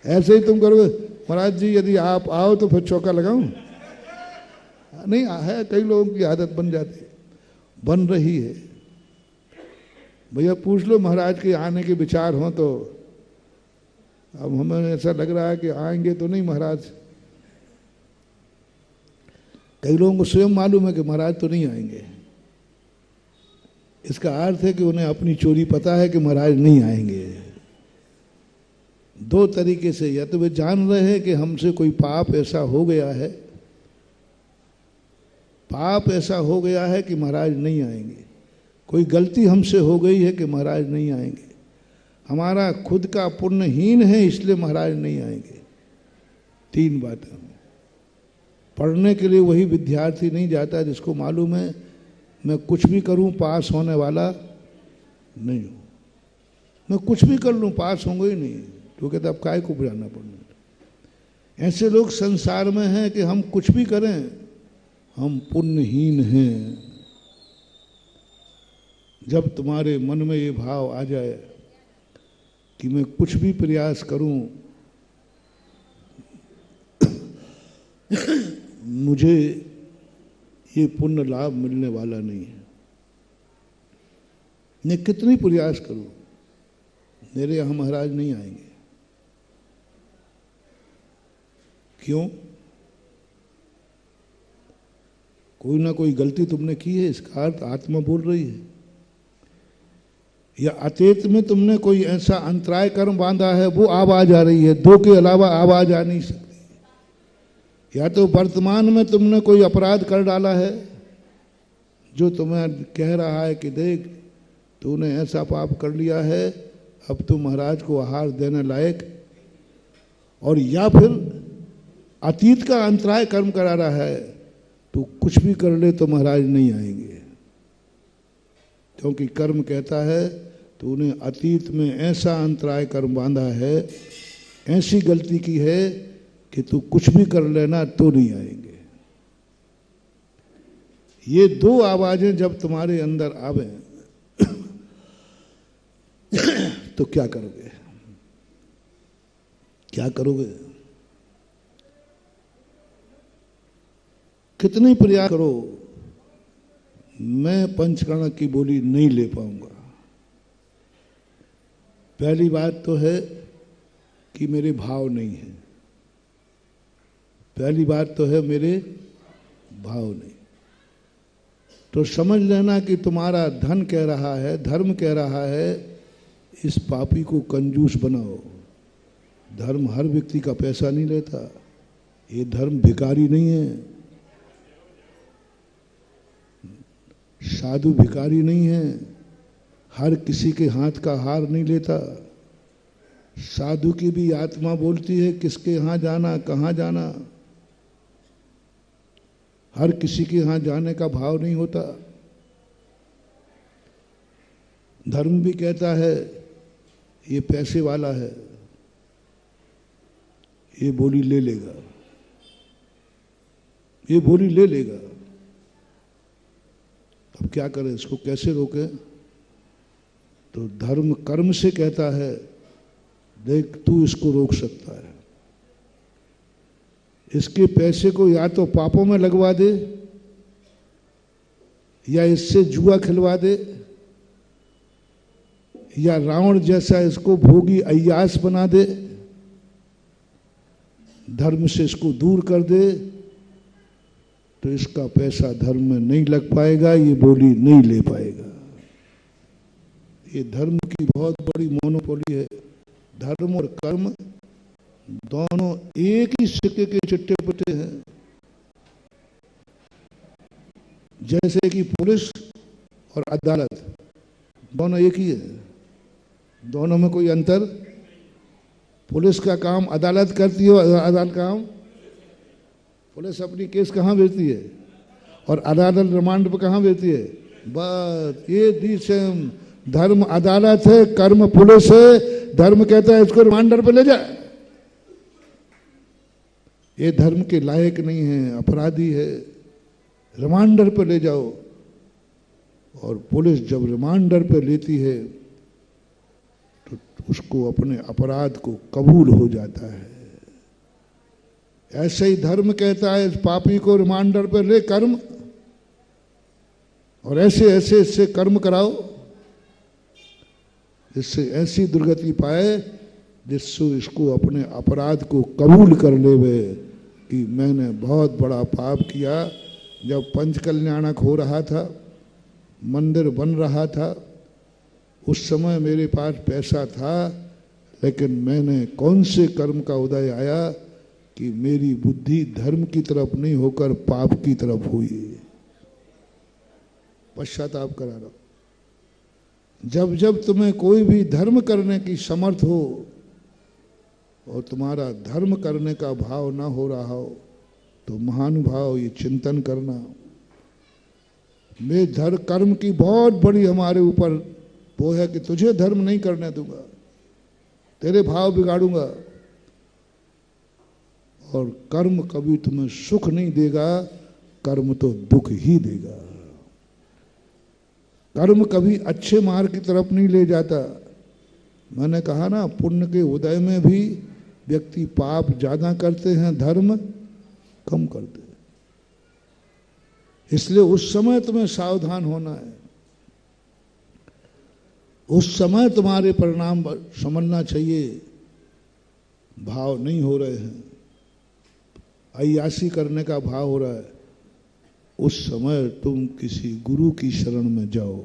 ऐसे ही तुम करोगे, महाराज जी यदि आप आओ तो फिर चौका लगाऊं, नहीं है, कई लोगों की आदत बन जाती है, बन रही है। भैया पूछ लो महाराज के आने के विचार हो तो, अब हमें ऐसा लग रहा है कि आएंगे तो नहीं महाराज। कई लोगों को स्वयं मालूम है कि महाराज तो नहीं आएंगे। इसका अर्थ है कि उन्हें अपनी चोरी पता है कि महाराज नहीं आएंगे। दो तरीके से, या तो वे जान रहे हैं कि हमसे कोई पाप ऐसा हो गया है, पाप ऐसा हो गया है कि महाराज नहीं आएंगे, कोई गलती हमसे हो गई है कि महाराज नहीं आएंगे, हमारा खुद का पुण्यहीन है इसलिए महाराज नहीं आएंगे। तीन बातें। पढ़ने के लिए वही विद्यार्थी नहीं जाता जिसको मालूम है मैं कुछ भी करूं पास होने वाला नहीं हूं, मैं कुछ भी कर लूं पास होंगे ही नहीं, तो कहते अब काय को बुलाना पड़ना। ऐसे लोग संसार में हैं कि हम कुछ भी करें हम पुण्यहीन हैं। जब तुम्हारे मन में ये भाव आ जाए कि मैं कुछ भी प्रयास करूं मुझे ये पुण्य लाभ मिलने वाला नहीं है, मैं कितनी प्रयास करूं मेरे यहाँ महाराज नहीं आएंगे। क्यों? कोई ना कोई गलती तुमने की है, इसका अर्थ आत्मा बोल रही है, या अतीत में तुमने कोई ऐसा अंतराय कर्म बांधा है वो आवाज आ रही है, दो के अलावा आवाज आ नहीं सकती। या तो वर्तमान में तुमने कोई अपराध कर डाला है जो तुम्हें कह रहा है कि देख तूने ऐसा पाप कर लिया है, अब तू महाराज को आहार देने लायक, और या फिर अतीत का अंतराय कर्म करा रहा है, तू कुछ भी कर ले तो महाराज नहीं आएंगे। क्योंकि कर्म कहता है तूने अतीत में ऐसा अंतराय कर्म बांधा है, ऐसी गलती की है कि तू कुछ भी कर लेना तो नहीं आएंगे। ये दो आवाजें जब तुम्हारे अंदर आवे तो क्या करोगे? क्या करोगे? कितने प्रयास करो मैं पंचकर्ण की बोली नहीं ले पाऊंगा। पहली बात तो है कि मेरे भाव नहीं है, पहली बात तो है मेरे भाव नहीं। तो समझ लेना कि तुम्हारा धन कह रहा है, धर्म कह रहा है इस पापी को कंजूस बनाओ। धर्म हर व्यक्ति का पैसा नहीं लेता, ये धर्म भिखारी नहीं है, साधु भिखारी नहीं है, हर किसी के हाथ का हार नहीं लेता। साधु की भी आत्मा बोलती है किसके यहाँ जाना, कहाँ जाना, हर किसी के यहाँ जाने का भाव नहीं होता। धर्म भी कहता है ये पैसे वाला है, ये बोली ले लेगा, ये बोली ले लेगा। अब क्या करें, इसको कैसे रोकें? तो धर्म कर्म से कहता है देख तू इसको रोक सकता है, इसके पैसे को या तो पापों में लगवा दे या इससे जुआ खिलवा दे या रावण जैसा इसको भोगी अय्यास बना दे, धर्म से इसको दूर कर दे, तो इसका पैसा धर्म में नहीं लग पाएगा, ये बोली नहीं ले पाएगा। ये धर्म की बहुत बड़ी मोनोपोली है। धर्म और कर्म दोनों एक ही सिक्के के चिट्टे पुट्टे हैं। जैसे कि पुलिस और अदालत दोनों एक ही है, दोनों में कोई अंतर? पुलिस का काम अदालत करती है, अदालत काम पुलिस अपनी केस कहाँ भेजती है और अदालत रिमांड पे कहाँ भेजती है? बस ये दी सेम। धर्म अदालत है, कर्म पुलिस है। धर्म कहता है इसको रिमांडर पे ले जा, ये धर्म के लायक नहीं है, अपराधी है, रिमांडर पे ले जाओ। और पुलिस जब रिमांडर पे लेती है तो उसको अपने अपराध को कबूल हो जाता है। ऐसे ही धर्म कहता है इस पापी को रिमांडर पे ले कर्म, और ऐसे ऐसे इससे कर्म कराओ, इससे ऐसी दुर्गति पाए जिससे इसको अपने अपराध को कबूल कर लेवे कि मैंने बहुत बड़ा पाप किया। जब पंच कल्याणक हो रहा था, मंदिर बन रहा था, उस समय मेरे पास पैसा था, लेकिन मैंने कौन से कर्म का उदय आया कि मेरी बुद्धि धर्म की तरफ नहीं होकर पाप की तरफ हुई। पश्चाताप करा रहा हूं। जब जब तुम्हें कोई भी धर्म करने की समर्थ हो और तुम्हारा धर्म करने का भाव ना हो रहा हो तो महानुभाव ये चिंतन करना, मैं धर्म कर्म की बहुत बड़ी हमारे ऊपर वो है कि तुझे धर्म नहीं करने दूंगा, तेरे भाव बिगाड़ूंगा। और कर्म कभी तुम्हें सुख नहीं देगा, कर्म तो दुख ही देगा। कर्म कभी अच्छे मार्ग की तरफ नहीं ले जाता। मैंने कहा ना, पुण्य के उदय में भी व्यक्ति पाप ज्यादा करते हैं, धर्म कम करते हैं। इसलिए उस समय तुम्हें सावधान होना है। उस समय तुम्हारे परिणाम समझना चाहिए। भाव नहीं हो रहे हैं, अय्यासी करने का भाव हो रहा है, उस समय तुम किसी गुरु की शरण में जाओ।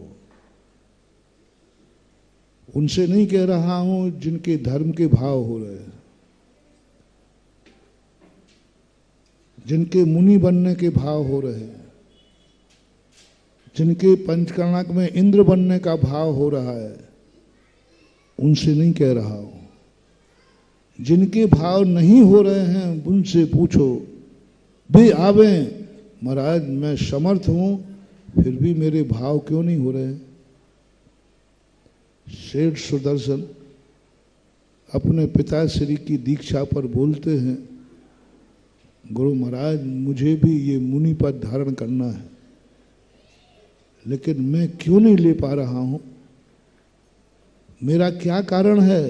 उनसे नहीं कह रहा हूं जिनके धर्म के भाव हो रहे हैं, जिनके मुनि बनने के भाव हो रहे हैं, जिनके पंचकर्णक में इंद्र बनने का भाव हो रहा है, उनसे नहीं कह रहा हूं। जिनके भाव नहीं हो रहे हैं उनसे पूछो, वे आवे, महाराज मैं समर्थ हूं फिर भी मेरे भाव क्यों नहीं हो रहे? सेठ सुदर्शन अपने पिताश्री की दीक्षा पर बोलते हैं, गुरु महाराज मुझे भी ये मुनि पद धारण करना है, लेकिन मैं क्यों नहीं ले पा रहा हूं? मेरा क्या कारण है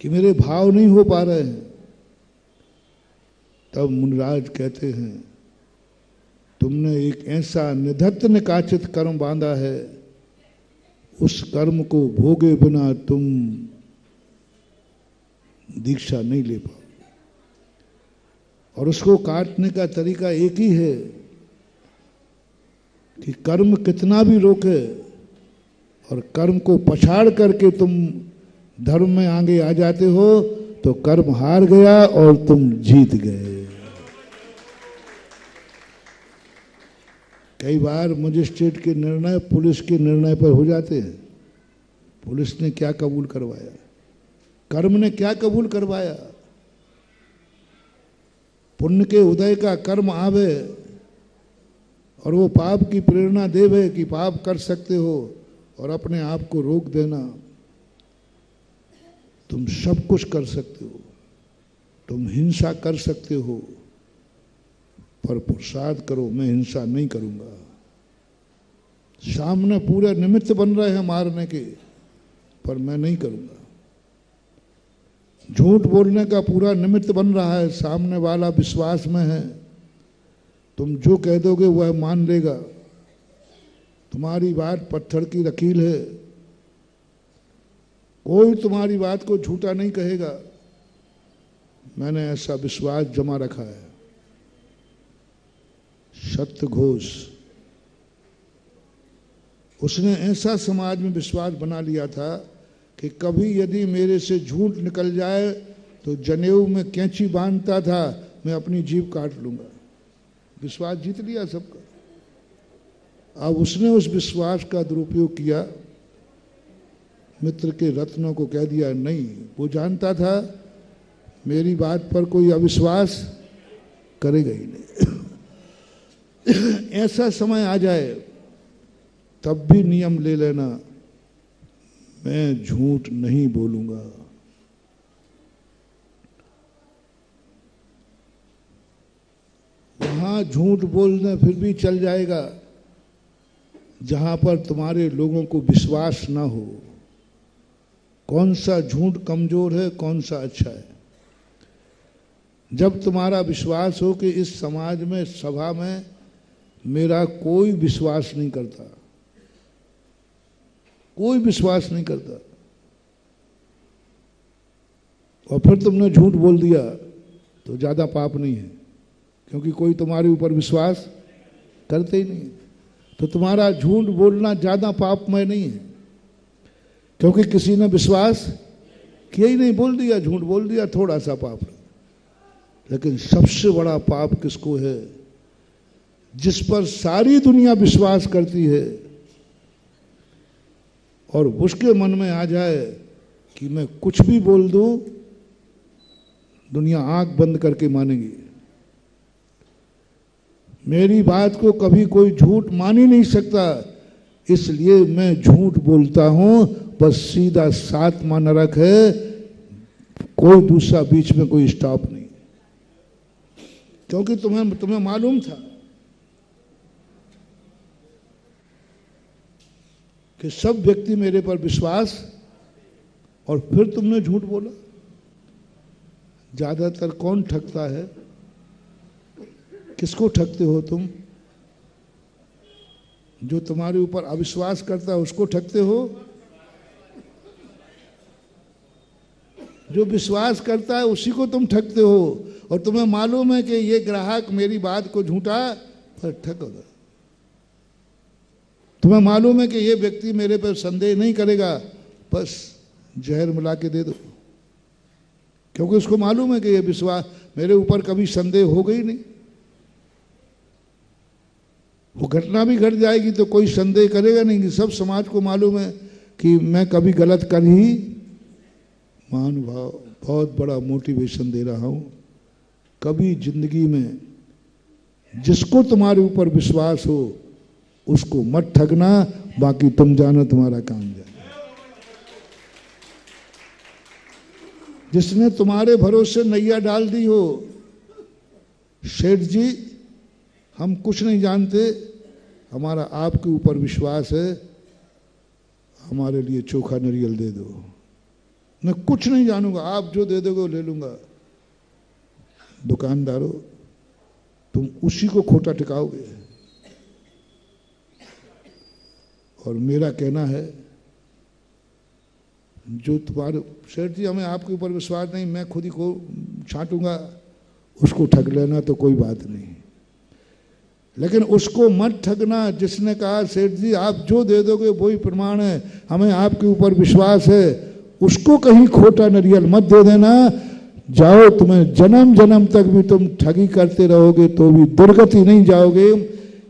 कि मेरे भाव नहीं हो पा रहे हैं? तब मुनिराज कहते हैं, तुमने एक ऐसा निधत्त निकाचित कर्म बांधा है, उस कर्म को भोगे बिना तुम दीक्षा नहीं ले पाओ। और उसको काटने का तरीका एक ही है कि कर्म कितना भी रोके और कर्म को पछाड़ करके तुम धर्म में आगे आ जाते हो तो कर्म हार गया और तुम जीत गए। कई बार मजिस्ट्रेट के निर्णय पुलिस के निर्णय पर हो जाते हैं। पुलिस ने क्या कबूल करवाया? कर्म ने क्या कबूल करवाया? पुण्य के उदय का कर्म आवे और वो पाप की प्रेरणा देवे कि पाप कर सकते हो और अपने आप को रोक देना। तुम सब कुछ कर सकते हो, तुम हिंसा कर सकते हो, पर पुरुषार्थ करो, मैं हिंसा नहीं करूंगा। सामने पूरे निमित्त बन रहे हैं मारने के, पर मैं नहीं करूंगा। झूठ बोलने का पूरा निमित्त बन रहा है, सामने वाला विश्वास में है, तुम जो कह दोगे वह मान लेगा। तुम्हारी बात पत्थर की लकीर है, कोई तुम्हारी बात को झूठा नहीं कहेगा। मैंने ऐसा विश्वास जमा रखा है। सत्य घोष, उसने ऐसा समाज में विश्वास बना लिया था कि कभी यदि मेरे से झूठ निकल जाए तो जनेऊ में कैंची बांधता था, मैं अपनी जीभ काट लूंगा। विश्वास जीत लिया सबका। अब उसने उस विश्वास का दुरुपयोग किया मित्र के रत्नों को कह दिया नहीं। वो जानता था मेरी बात पर कोई अविश्वास करेगा ही नहीं। ऐसा समय आ जाए तब भी नियम ले लेना, मैं झूठ नहीं बोलूंगा। वहां झूठ बोलना फिर भी चल जाएगा जहां पर तुम्हारे लोगों को विश्वास ना हो। कौन सा झूठ कमजोर है, कौन सा अच्छा है। जब तुम्हारा विश्वास हो कि इस समाज में, सभा में मेरा कोई विश्वास नहीं करता, कोई विश्वास नहीं करता, और फिर तुमने झूठ बोल दिया तो ज्यादा पाप नहीं है, क्योंकि कोई तुम्हारे ऊपर विश्वास करते ही नहीं। तो तुम्हारा झूठ बोलना ज्यादा पापमय नहीं है, क्योंकि किसी ने विश्वास किया ही नहीं, बोल दिया, झूठ बोल दिया, थोड़ा सा पाप है। लेकिन सबसे बड़ा पाप किसको है? जिस पर सारी दुनिया विश्वास करती है और उसके मन में आ जाए कि मैं कुछ भी बोल दूं, दुनिया आंख बंद करके मानेगी। मेरी बात को कभी कोई झूठ मान ही नहीं सकता, इसलिए मैं झूठ बोलता हूं। बस सीधा 7वां नरक है, कोई दूसरा बीच में कोई स्टॉप नहीं। क्योंकि तुम्हें मालूम था कि सब व्यक्ति मेरे पर विश्वास, और फिर तुमने झूठ बोला। ज्यादातर कौन ठगता है? किसको ठगते हो तुम? जो तुम्हारे ऊपर अविश्वास करता है उसको ठगते हो? जो विश्वास करता है उसी को तुम ठगते हो। और तुम्हें मालूम है कि ये ग्राहक मेरी बात को झूठा पर ठगेगा। तुम्हें मालूम है कि ये व्यक्ति मेरे पर संदेह नहीं करेगा, बस जहर मिला के दे दो, क्योंकि उसको मालूम है कि ये विश्वास मेरे ऊपर कभी संदेह होगा ही नहीं। वो घटना भी घट जाएगी तो कोई संदेह करेगा नहीं, कि सब समाज को मालूम है कि मैं कभी गलत कर ही। महानुभाव, बहुत बड़ा मोटिवेशन दे रहा हूं। कभी जिंदगी में जिसको तुम्हारे ऊपर विश्वास हो उसको मत ठगना, बाकी तुम जानो तुम्हारा काम जाने। जिसने तुम्हारे भरोसे नैया डाल दी हो, सेठ जी हम कुछ नहीं जानते, हमारा आपके ऊपर विश्वास है, हमारे लिए चोखा नारियल दे दो। मैं कुछ नहीं जानूंगा, आप जो दे दोगे वो ले लूंगा। दुकानदारों, तुम उसी को खोटा टिकाओगे। और मेरा कहना है, जो तुम्हारे सेठ जी हमें आपके ऊपर विश्वास नहीं, मैं खुद ही को छांटूंगा, उसको ठग लेना तो कोई बात नहीं, लेकिन उसको मत ठगना जिसने कहा सेठ जी आप जो दे दोगे वही प्रमाण है, हमें आपके ऊपर विश्वास है। उसको कहीं खोटा नारियल मत दे देना। जाओ, तुम्हें जन्म जन्म तक भी तुम ठगी करते रहोगे तो भी दुर्गति नहीं जाओगे,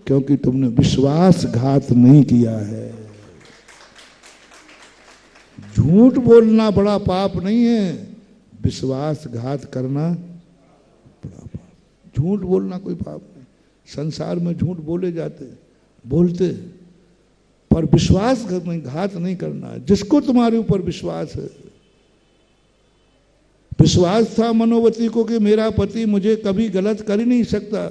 क्योंकि तुमने विश्वासघात नहीं किया है। झूठ बोलना बड़ा पाप नहीं है, विश्वासघात करना बड़ा पाप। झूठ बोलना कोई पाप नहीं। संसार में झूठ बोले जाते, बोलते, पर विश्वासघात नहीं करना। जिसको तुम्हारे ऊपर विश्वास है, विश्वास था मनोवती को कि मेरा पति मुझे कभी गलत कर ही नहीं सकता,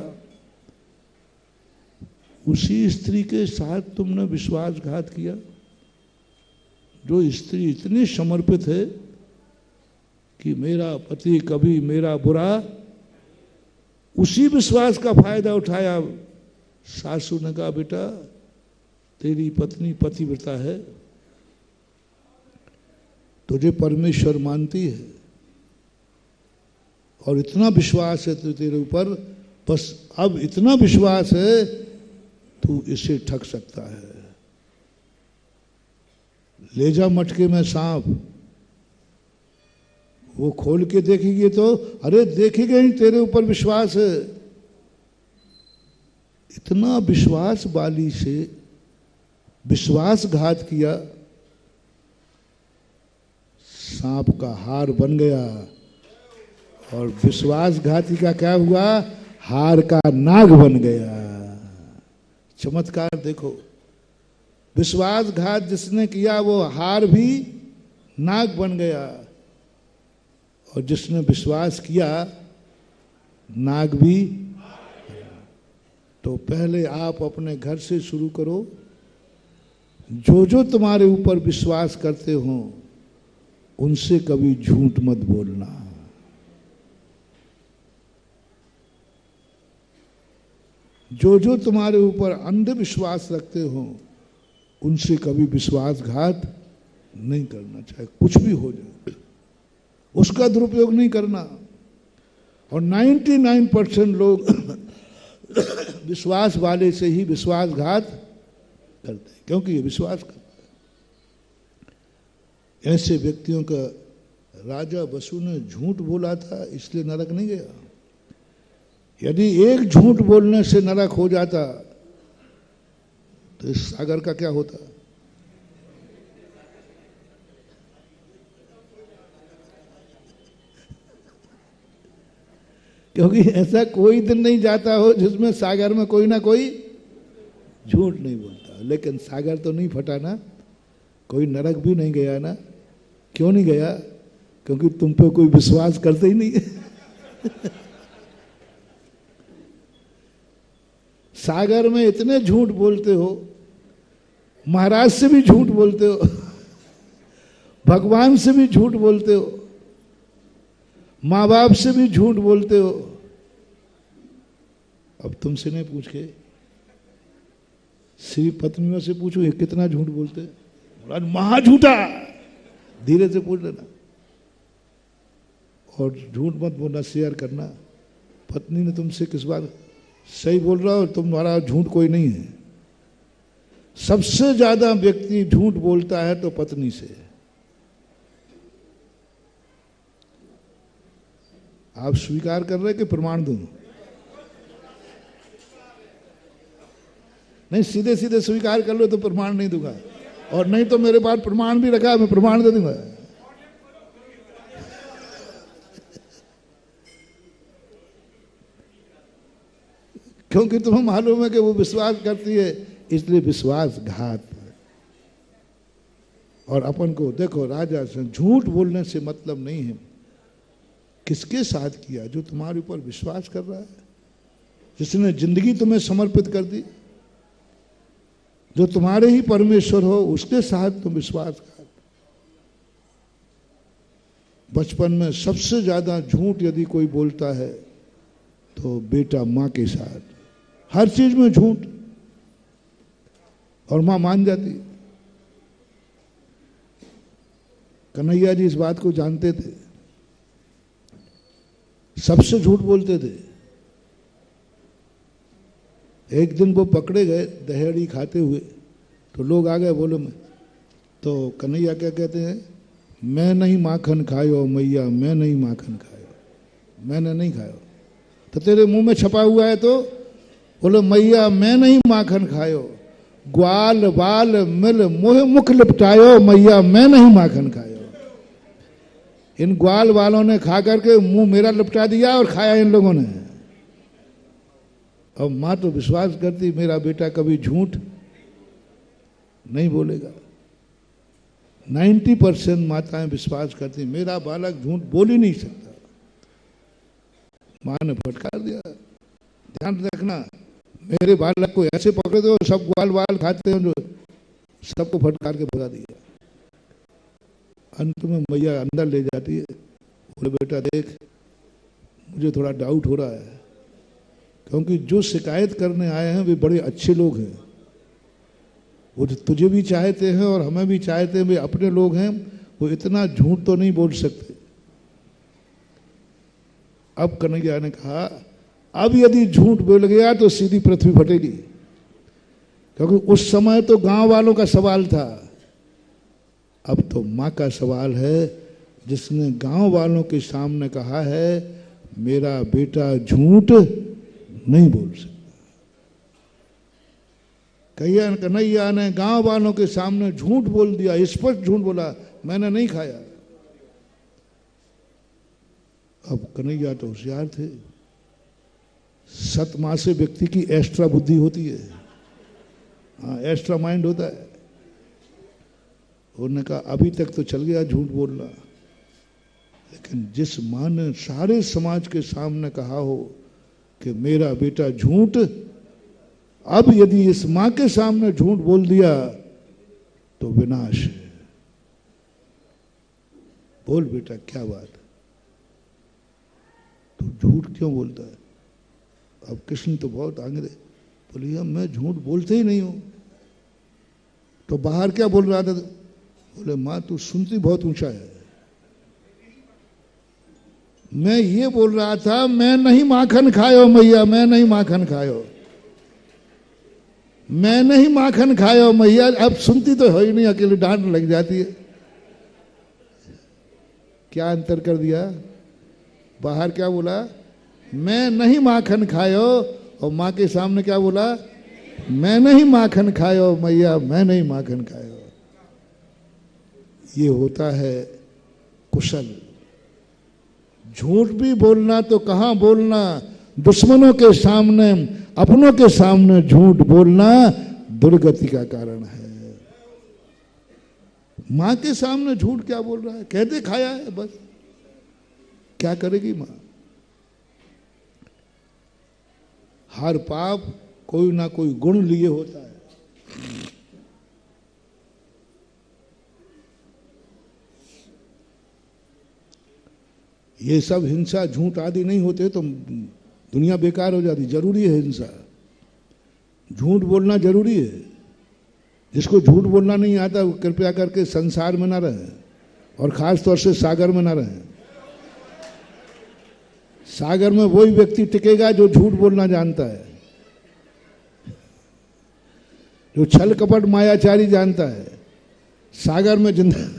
उसी स्त्री के साथ तुमने विश्वासघात किया। जो स्त्री इतनी समर्पित है कि मेरा पति कभी मेरा बुरा, उसी विश्वास का फायदा उठाया। सासू ने कहा बेटा तेरी पत्नी पतिव्रता है, तुझे परमेश्वर मानती है और इतना विश्वास है तो तेरे ऊपर, बस अब इतना विश्वास है तू इसे ठग सकता है। ले जा मटके में सांप, वो खोल के देखेगी तो अरे देखेगा ही, तेरे ऊपर विश्वास है। इतना विश्वास वाली से विश्वासघात किया सांप का हार बन गया, और विश्वासघाती का क्या हुआ? हार का नाग बन गया। चमत्कार देखो, विश्वासघात जिसने किया वो हार भी नाग बन गया, और जिसने विश्वास किया नाग भी। तो पहले आप अपने घर से शुरू करो। जो जो तुम्हारे ऊपर विश्वास करते हो उनसे कभी झूठ मत बोलना। जो जो तुम्हारे ऊपर अंधविश्वास रखते हो उनसे कभी विश्वासघात नहीं करना, चाहे कुछ भी हो जाए, उसका दुरुपयोग नहीं करना। और 99% लोग विश्वास वाले से ही विश्वासघात करते हैं, क्योंकि ये विश्वास करते हैं। ऐसे व्यक्तियों का राजा बसु ने झूठ बोला था, इसलिए नरक नहीं गया। यदि एक झूठ बोलने से नरक हो जाता तो इस सागर का क्या होता? क्योंकि ऐसा कोई दिन नहीं जाता हो जिसमें सागर में कोई ना कोई झूठ नहीं बोलता। लेकिन सागर तो नहीं फटा ना, कोई नरक भी नहीं गया ना। क्यों नहीं गया? क्योंकि तुम पे कोई विश्वास करते ही नहीं। सागर में इतने झूठ बोलते हो, महाराज से भी झूठ बोलते हो, भगवान से भी झूठ बोलते हो, माँ बाप से भी झूठ बोलते हो। अब तुमसे नहीं पूछ के श्री पत्नियों से पूछो ये कितना झूठ बोलते हैं। महा झूठा, धीरे से पूछ लेना। और झूठ मत बोलना, शेयर करना। पत्नी ने तुमसे किस बार सही बोल रहा हो, तुम्हारा झूठ कोई नहीं है। सबसे ज्यादा व्यक्ति झूठ बोलता है तो पत्नी से। आप स्वीकार कर रहे कि प्रमाण दूं? नहीं, सीधे सीधे स्वीकार कर लो तो प्रमाण नहीं दूंगा, और नहीं तो मेरे पास प्रमाण भी रखा है, मैं प्रमाण दे दूंगा। क्योंकि तुम्हें मालूम है कि वो विश्वास करती है, इसलिए विश्वासघात। और अपन को देखो, राजा से झूठ बोलने से मतलब नहीं है। किसके साथ किया? जो तुम्हारे ऊपर विश्वास कर रहा है, जिसने जिंदगी तुम्हें समर्पित कर दी, जो तुम्हारे ही परमेश्वर हो, उसके साथ तुम विश्वास कर। बचपन में सबसे ज्यादा झूठ यदि कोई बोलता है तो बेटा मां के साथ, हर चीज में झूठ, और मां मान जाती। कन्हैया जी इस बात को जानते थे, सबसे झूठ बोलते थे। एक दिन वो पकड़े गए दहेड़ी खाते हुए, तो लोग आ गए, बोले मैं तो कन्हैया क्या कहते हैं, मैं नहीं माखन खायो मैया, मैं नहीं माखन खायो, मैंने नहीं खायो। तो तेरे मुंह में छपा हुआ है तो बोले मैया मैं नहीं माखन खायो, ग्वाल बाल मिल मोह मुख लिपटायो, मैया मैं नहीं माखन खायो। इन ग्वाल वालों ने खा करके मुंह मेरा लिपटा दिया और खाया इन लोगों ने। अब मां तो विश्वास करती मेरा बेटा कभी झूठ नहीं बोलेगा। 90% माताएं विश्वास करती मेरा बालक झूठ बोल ही नहीं सकता। मां ने फटकार दिया, ध्यान रखना मेरे बालक को ऐसे पकड़े दो सब ग्वाल वाल खाते हो, जो सबको फटकार के भगा दिया। अंत में मैया अंदर ले जाती है, बोले बेटा देख मुझे थोड़ा डाउट हो रहा है, क्योंकि जो शिकायत करने आए हैं वे बड़े अच्छे लोग हैं, वो तुझे भी चाहते हैं और हमें भी चाहते हैं, वे अपने लोग हैं, वो इतना झूठ तो नहीं बोल सकते। अब कन्हैया ने कहा अब यदि झूठ बोल गया तो सीधी पृथ्वी फटेगी, क्योंकि उस समय तो गांव वालों का सवाल था, अब तो मां का सवाल है, जिसने गांव वालों के सामने कहा है मेरा बेटा झूठ नहीं बोल सकता। कन्हैया ने गांव वालों के सामने झूठ बोल दिया, स्पष्ट झूठ बोला, मैंने नहीं खाया। अब कन्हैया तो होशियार थे, सतमा से व्यक्ति की एक्स्ट्रा बुद्धि होती है, हाँ एक्स्ट्रा माइंड होता है। उन्होंने कहा अभी तक तो चल गया झूठ बोलना, लेकिन जिस माँ ने सारे समाज के सामने कहा हो कि मेरा बेटा झूठ, अब यदि इस माँ के सामने झूठ बोल दिया तो विनाश है। बोल बेटा क्या बात है, तू झूठ क्यों बोलता है? अब कृष्ण तो बहुत आंगरे, बोलिए मैं झूठ बोलते ही नहीं हूं। तो बाहर क्या बोल रहा था? बोले माँ तू सुनती बहुत ऊंचा है। मैं ये बोल रहा था मैं नहीं माखन खायो मैया, मैं नहीं माखन खायो, मैं नहीं माखन खायो मैया। अब सुनती तो हो ही नहीं, अकेले डांट लग जाती है। क्या अंतर कर दिया? बाहर क्या बोला? मैं नहीं माखन खायो, और माँ के सामने क्या बोला? मैं नहीं माखन खायो मैया, मैं नहीं माखन खायो। ये होता है कुशल। झूठ भी बोलना तो कहाँ बोलना, दुश्मनों के सामने, अपनों के सामने झूठ बोलना दुर्गति का कारण है। माँ के सामने झूठ क्या बोल रहा है? कहते खाया है बस, क्या करेगी माँ? हर पाप कोई ना कोई गुण लिए होता है। ये सब हिंसा झूठ आदि नहीं होते तो दुनिया बेकार हो जाती। जरूरी है हिंसा, झूठ बोलना जरूरी है। जिसको झूठ बोलना नहीं आता वो कृपया करके संसार में ना रहे, और खास तौर से सागर में ना रहे। सागर में वही व्यक्ति टिकेगा जो झूठ बोलना जानता है, जो छल कपट मायाचारी जानता है। सागर में जिंदा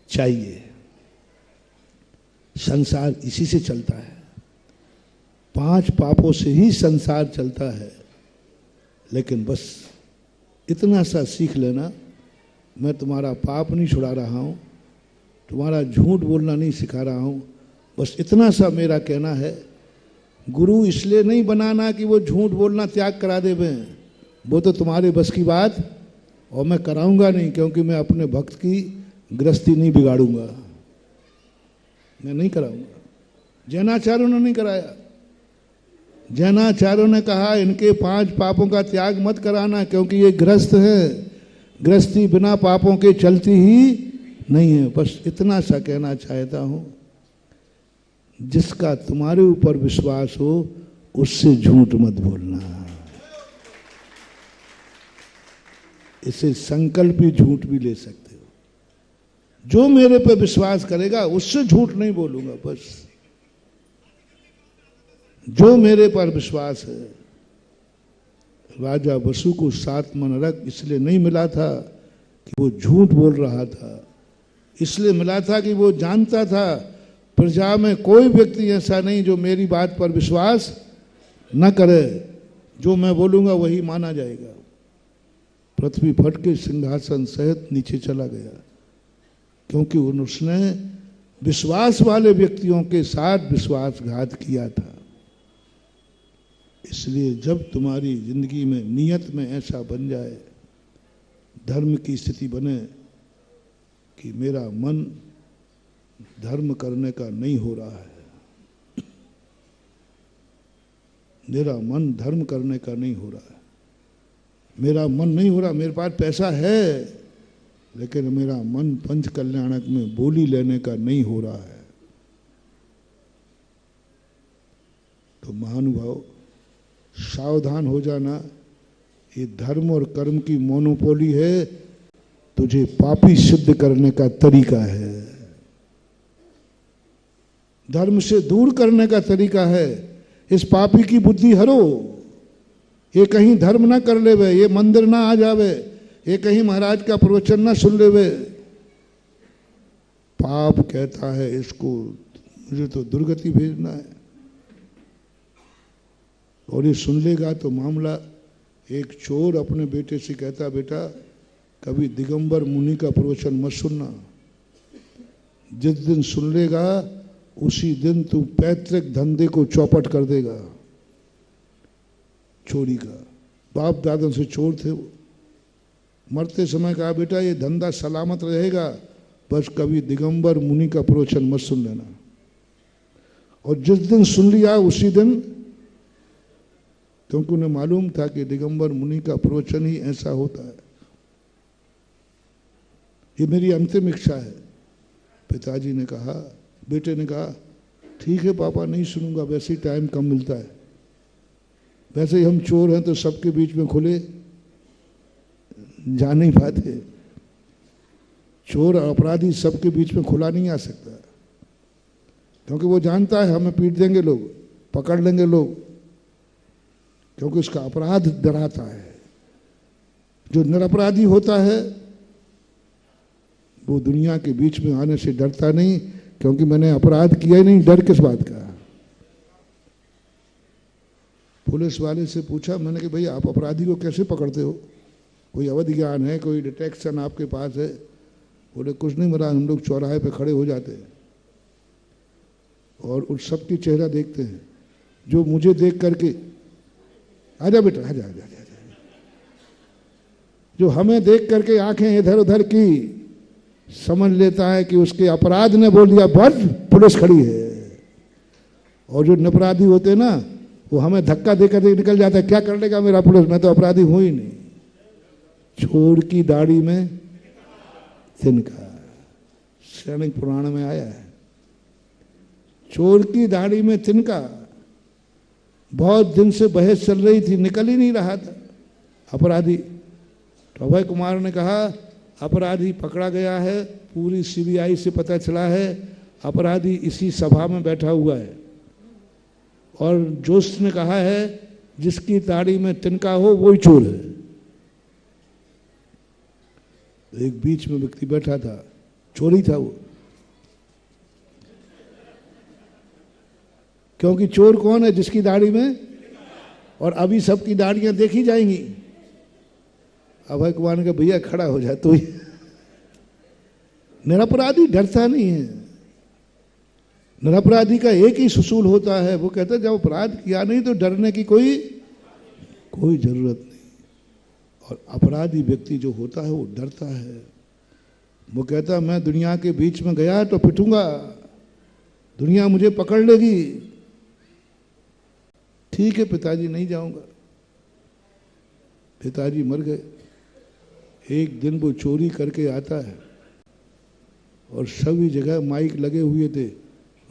चाहिए। संसार इसी से चलता है, 5 पापों से ही संसार चलता है। लेकिन बस इतना सा सीख लेना, मैं तुम्हारा पाप नहीं छुड़ा रहा हूं, तुम्हारा झूठ बोलना नहीं सिखा रहा हूं। बस इतना सा मेरा कहना है। गुरु इसलिए नहीं बनाना कि वो झूठ बोलना त्याग करा देवे, वो तो तुम्हारे बस की बात, और मैं कराऊंगा नहीं, क्योंकि मैं अपने भक्त की गृहस्थी नहीं बिगाड़ूंगा, मैं नहीं कराऊंगा। जैनाचार्यों ने नहीं कराया। जैनाचार्यों ने कहा इनके 5 पापों का त्याग मत कराना, क्योंकि ये गृहस्थ है, गृहस्थी बिना पापों के चलती ही नहीं है। बस इतना सा कहना चाहता हूं, जिसका तुम्हारे ऊपर विश्वास हो उससे झूठ मत बोलना। इसे संकल्प ही झूठ भी ले सकते हो। जो मेरे पे विश्वास करेगा उससे झूठ नहीं बोलूंगा। बस जो मेरे पर विश्वास है। राजा वसु को 7 मन नरक इसलिए नहीं मिला था कि वो झूठ बोल रहा था, इसलिए मिला था कि वो जानता था प्रजा में कोई व्यक्ति ऐसा नहीं जो मेरी बात पर विश्वास न करे। जो मैं बोलूंगा वही माना जाएगा। पृथ्वी फट के सिंहासन सहित नीचे चला गया, क्योंकि उसने विश्वास वाले व्यक्तियों के साथ विश्वासघात किया था। इसलिए जब तुम्हारी जिंदगी में नियत में ऐसा बन जाए, धर्म की स्थिति बने कि मेरा मन धर्म करने का नहीं हो रहा है, मेरा मन धर्म करने का नहीं हो रहा है, मेरा मन नहीं हो रहा, मेरे पास पैसा है लेकिन मेरा मन पंच कल्याणक में बोली लेने का नहीं हो रहा है, तो महानुभाव सावधान हो जाना। ये धर्म और कर्म की मोनोपोली है, तुझे पापी सिद्ध करने का तरीका है, धर्म से दूर करने का तरीका है। इस पापी की बुद्धि हरो, ये कहीं धर्म ना कर लेवे, ये मंदिर ना आ जावे, ये कहीं महाराज का प्रवचन ना सुन लेवे। पाप कहता है इसको मुझे तो दुर्गति भेजना है, और ये सुन लेगा तो मामला। एक चोर अपने बेटे से कहता, बेटा कभी दिगंबर मुनि का प्रवचन मत सुनना, जिस दिन सुन लेगा उसी दिन तू पैतृक धंधे को चौपट कर देगा। चोरी का बाप दादा से चोर थे वो, मरते समय कहा बेटा ये धंधा सलामत रहेगा, बस कभी दिगंबर मुनि का प्रवचन मत सुन लेना। और जिस दिन सुन लिया उसी दिन, क्योंकि उन्हें मालूम था कि दिगंबर मुनि का प्रवचन ही ऐसा होता है। ये मेरी अंतिम इच्छा है। पिताजी ने कहा, बेटे ने कहा ठीक है पापा नहीं सुनूंगा, वैसे ही टाइम कम मिलता है, वैसे ही हम चोर हैं तो सबके बीच में खुले जा नहीं पाते, चोर और अपराधी सबके बीच में खुला नहीं आ सकता, क्योंकि वो जानता है हमें पीट देंगे लोग, पकड़ लेंगे लोग, क्योंकि उसका अपराध डराता है। जो निरपराधी होता है वो दुनिया के बीच में आने से डरता नहीं, क्योंकि मैंने अपराध किया ही नहीं, डर किस बात का। पुलिस वाले से पूछा मैंने कि भाई आप अपराधी को कैसे पकड़ते हो, कोई अवधि ज्ञान है, कोई डिटेक्शन आपके पास है? बोले कुछ नहीं मेरा, हम लोग चौराहे पे खड़े हो जाते हैं और उन सबकी चेहरा देखते हैं, जो मुझे देख करके आजा बेटा आजा आजा आजा, जो हमें देख करके आंखें इधर उधर की, समझ लेता है कि उसके अपराध ने बोल दिया बस पुलिस खड़ी है। और जो निरपराधी होते हैं ना, वो हमें धक्का देकर निकल जाता है, क्या कर लेगा मेरा पुलिस, मैं तो अपराधी हूं ही नहीं। चोर की दाढ़ी में तिनका, सैनिक पुराण में आया है, चोर की दाढ़ी में तिनका। बहुत दिन से बहस चल रही थी, निकल ही नहीं रहा था अपराधी। तो अभय कुमार ने कहा अपराधी पकड़ा गया है, पूरी सीबीआई से पता चला है अपराधी इसी सभा में बैठा हुआ है, और जोश ने कहा है जिसकी दाढ़ी में तिनका हो वही चोर है। एक बीच में व्यक्ति बैठा था, चोरी था वो, क्योंकि चोर कौन है, जिसकी दाढ़ी में, और अभी सबकी दाढ़ियां देखी जाएंगी। अभय कुमार ने कहा भैया खड़ा हो जा तू ही। निरपराधी डरता नहीं है, निरपराधी का एक ही सुसूल होता है, वो कहता है जब अपराध किया नहीं तो डरने की कोई जरूरत नहीं। और अपराधी व्यक्ति जो होता है वो डरता है, वो कहता है मैं दुनिया के बीच में गया तो पिटूंगा, दुनिया मुझे पकड़ लेगी। ठीक है पिताजी नहीं जाऊंगा। पिताजी मर गए। एक दिन वो चोरी करके आता है और सभी जगह माइक लगे हुए थे।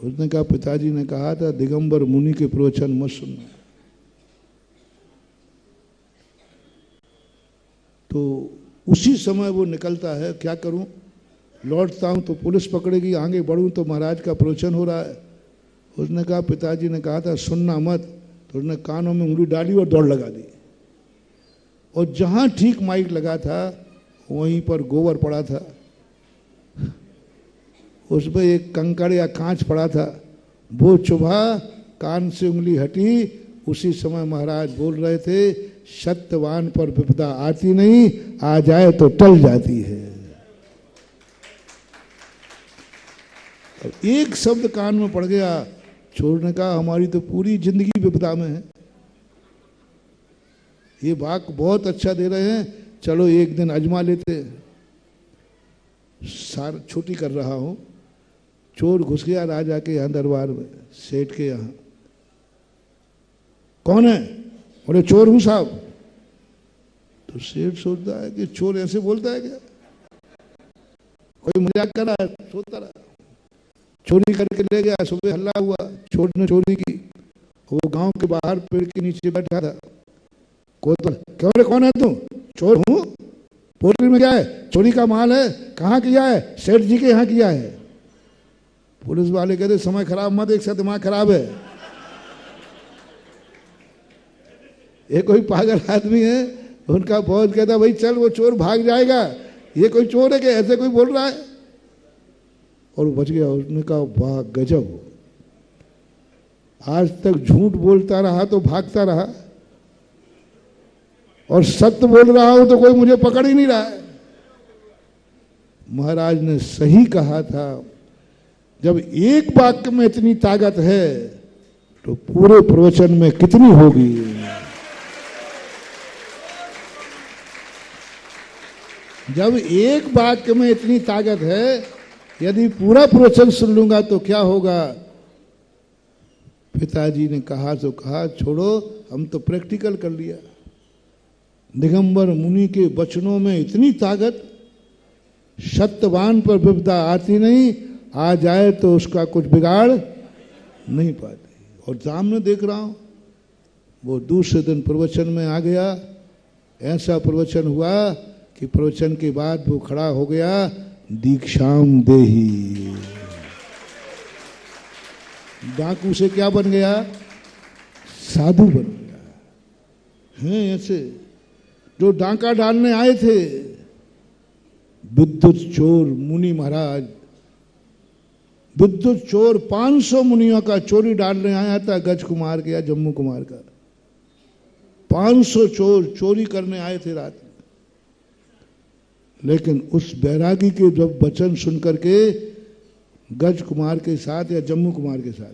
उसने कहा पिताजी ने कहा था दिगंबर मुनि के प्रवचन मत सुनना। तो उसी समय वो निकलता है, क्या करूं, लौटता हूं तो पुलिस पकड़ेगी, आगे बढ़ूं तो महाराज का प्रवचन हो रहा है। उसने कहा पिताजी ने कहा था सुनना मत, तो उसने कानों में उंगली डाली और दौड़ लगा दी। और जहां ठीक माइक लगा था वहीं पर गोबर पड़ा था, उसमें एक कंकड़ या कांच पड़ा था, वो चुभा, कान से उंगली हटी। उसी समय महाराज बोल रहे थे सत्यवान पर विपदा आती नहीं, आ जाए तो टल जाती है। और एक शब्द कान में पड़ गया, चोर ने कहा हमारी तो पूरी जिंदगी विपदा में है, ये वाक बहुत अच्छा दे रहे हैं, चलो एक दिन अजमा लेते। सार छुट्टी कर रहा हूं, चोर घुस गया राजा के यहाँ दरबार में, सेठ के यहाँ। कौन है? बोले चोर हूं साहब। तो सेठ सोचता है कि चोर ऐसे बोलता है क्या, कोई मजाक कर रहा है, सोचता रहा। चोरी करके ले गया, सुबह हल्ला हुआ, चोर ने चोरी की। वो गांव के बाहर पेड़ के नीचे बैठा था। कोतवाल, क्यों रे कौन है तू? चोर हूं। पोटली में क्या है? चोरी का माल है। कहाँ किया है? सेठ जी के यहाँ किया है। पुलिस वाले कहते समय खराब मत, एक सा दिमाग खराब है, ये कोई पागल आदमी है। उनका बहुत कहता भाई चल वो चोर भाग जाएगा, ये कोई चोर है कि ऐसे कोई बोल रहा है। और वो बच गया। उसने कहा वाह गजब, आज तक झूठ बोलता रहा तो भागता रहा, और सत्य बोल रहा हूं तो कोई मुझे पकड़ ही नहीं रहा है। महाराज ने सही कहा था जब एक वाक्य में इतनी ताकत है तो पूरे प्रवचन में कितनी होगी। जब एक वाक्य में इतनी ताकत है, यदि पूरा प्रवचन सुन लूंगा तो क्या होगा। पिताजी ने कहा तो कहा, छोड़ो, हम तो प्रैक्टिकल कर लिया। दिगंबर मुनि के वचनों में इतनी ताकत, सत्यवान पर विपदा आती नहीं, आ जाए तो उसका कुछ बिगाड़ नहीं पाती। और सामने देख रहा हूं, वो दूसरे दिन प्रवचन में आ गया। ऐसा प्रवचन हुआ कि प्रवचन के बाद वो खड़ा हो गया, दीक्षाम देही। डाकू से क्या बन गया, साधु बन गया। हैं ऐसे जो डांका डालने आए थे, विद्युत चोर मुनि महाराज, विद्युत चोर 500 मुनियों का चोरी डालने आया था, गज कुमार के या जम्मू कुमार का। 500 चोर चोरी करने आए थे रात में। लेकिन उस बैरागी के जब वचन सुन करके गज कुमार के साथ या जम्मू कुमार के साथ,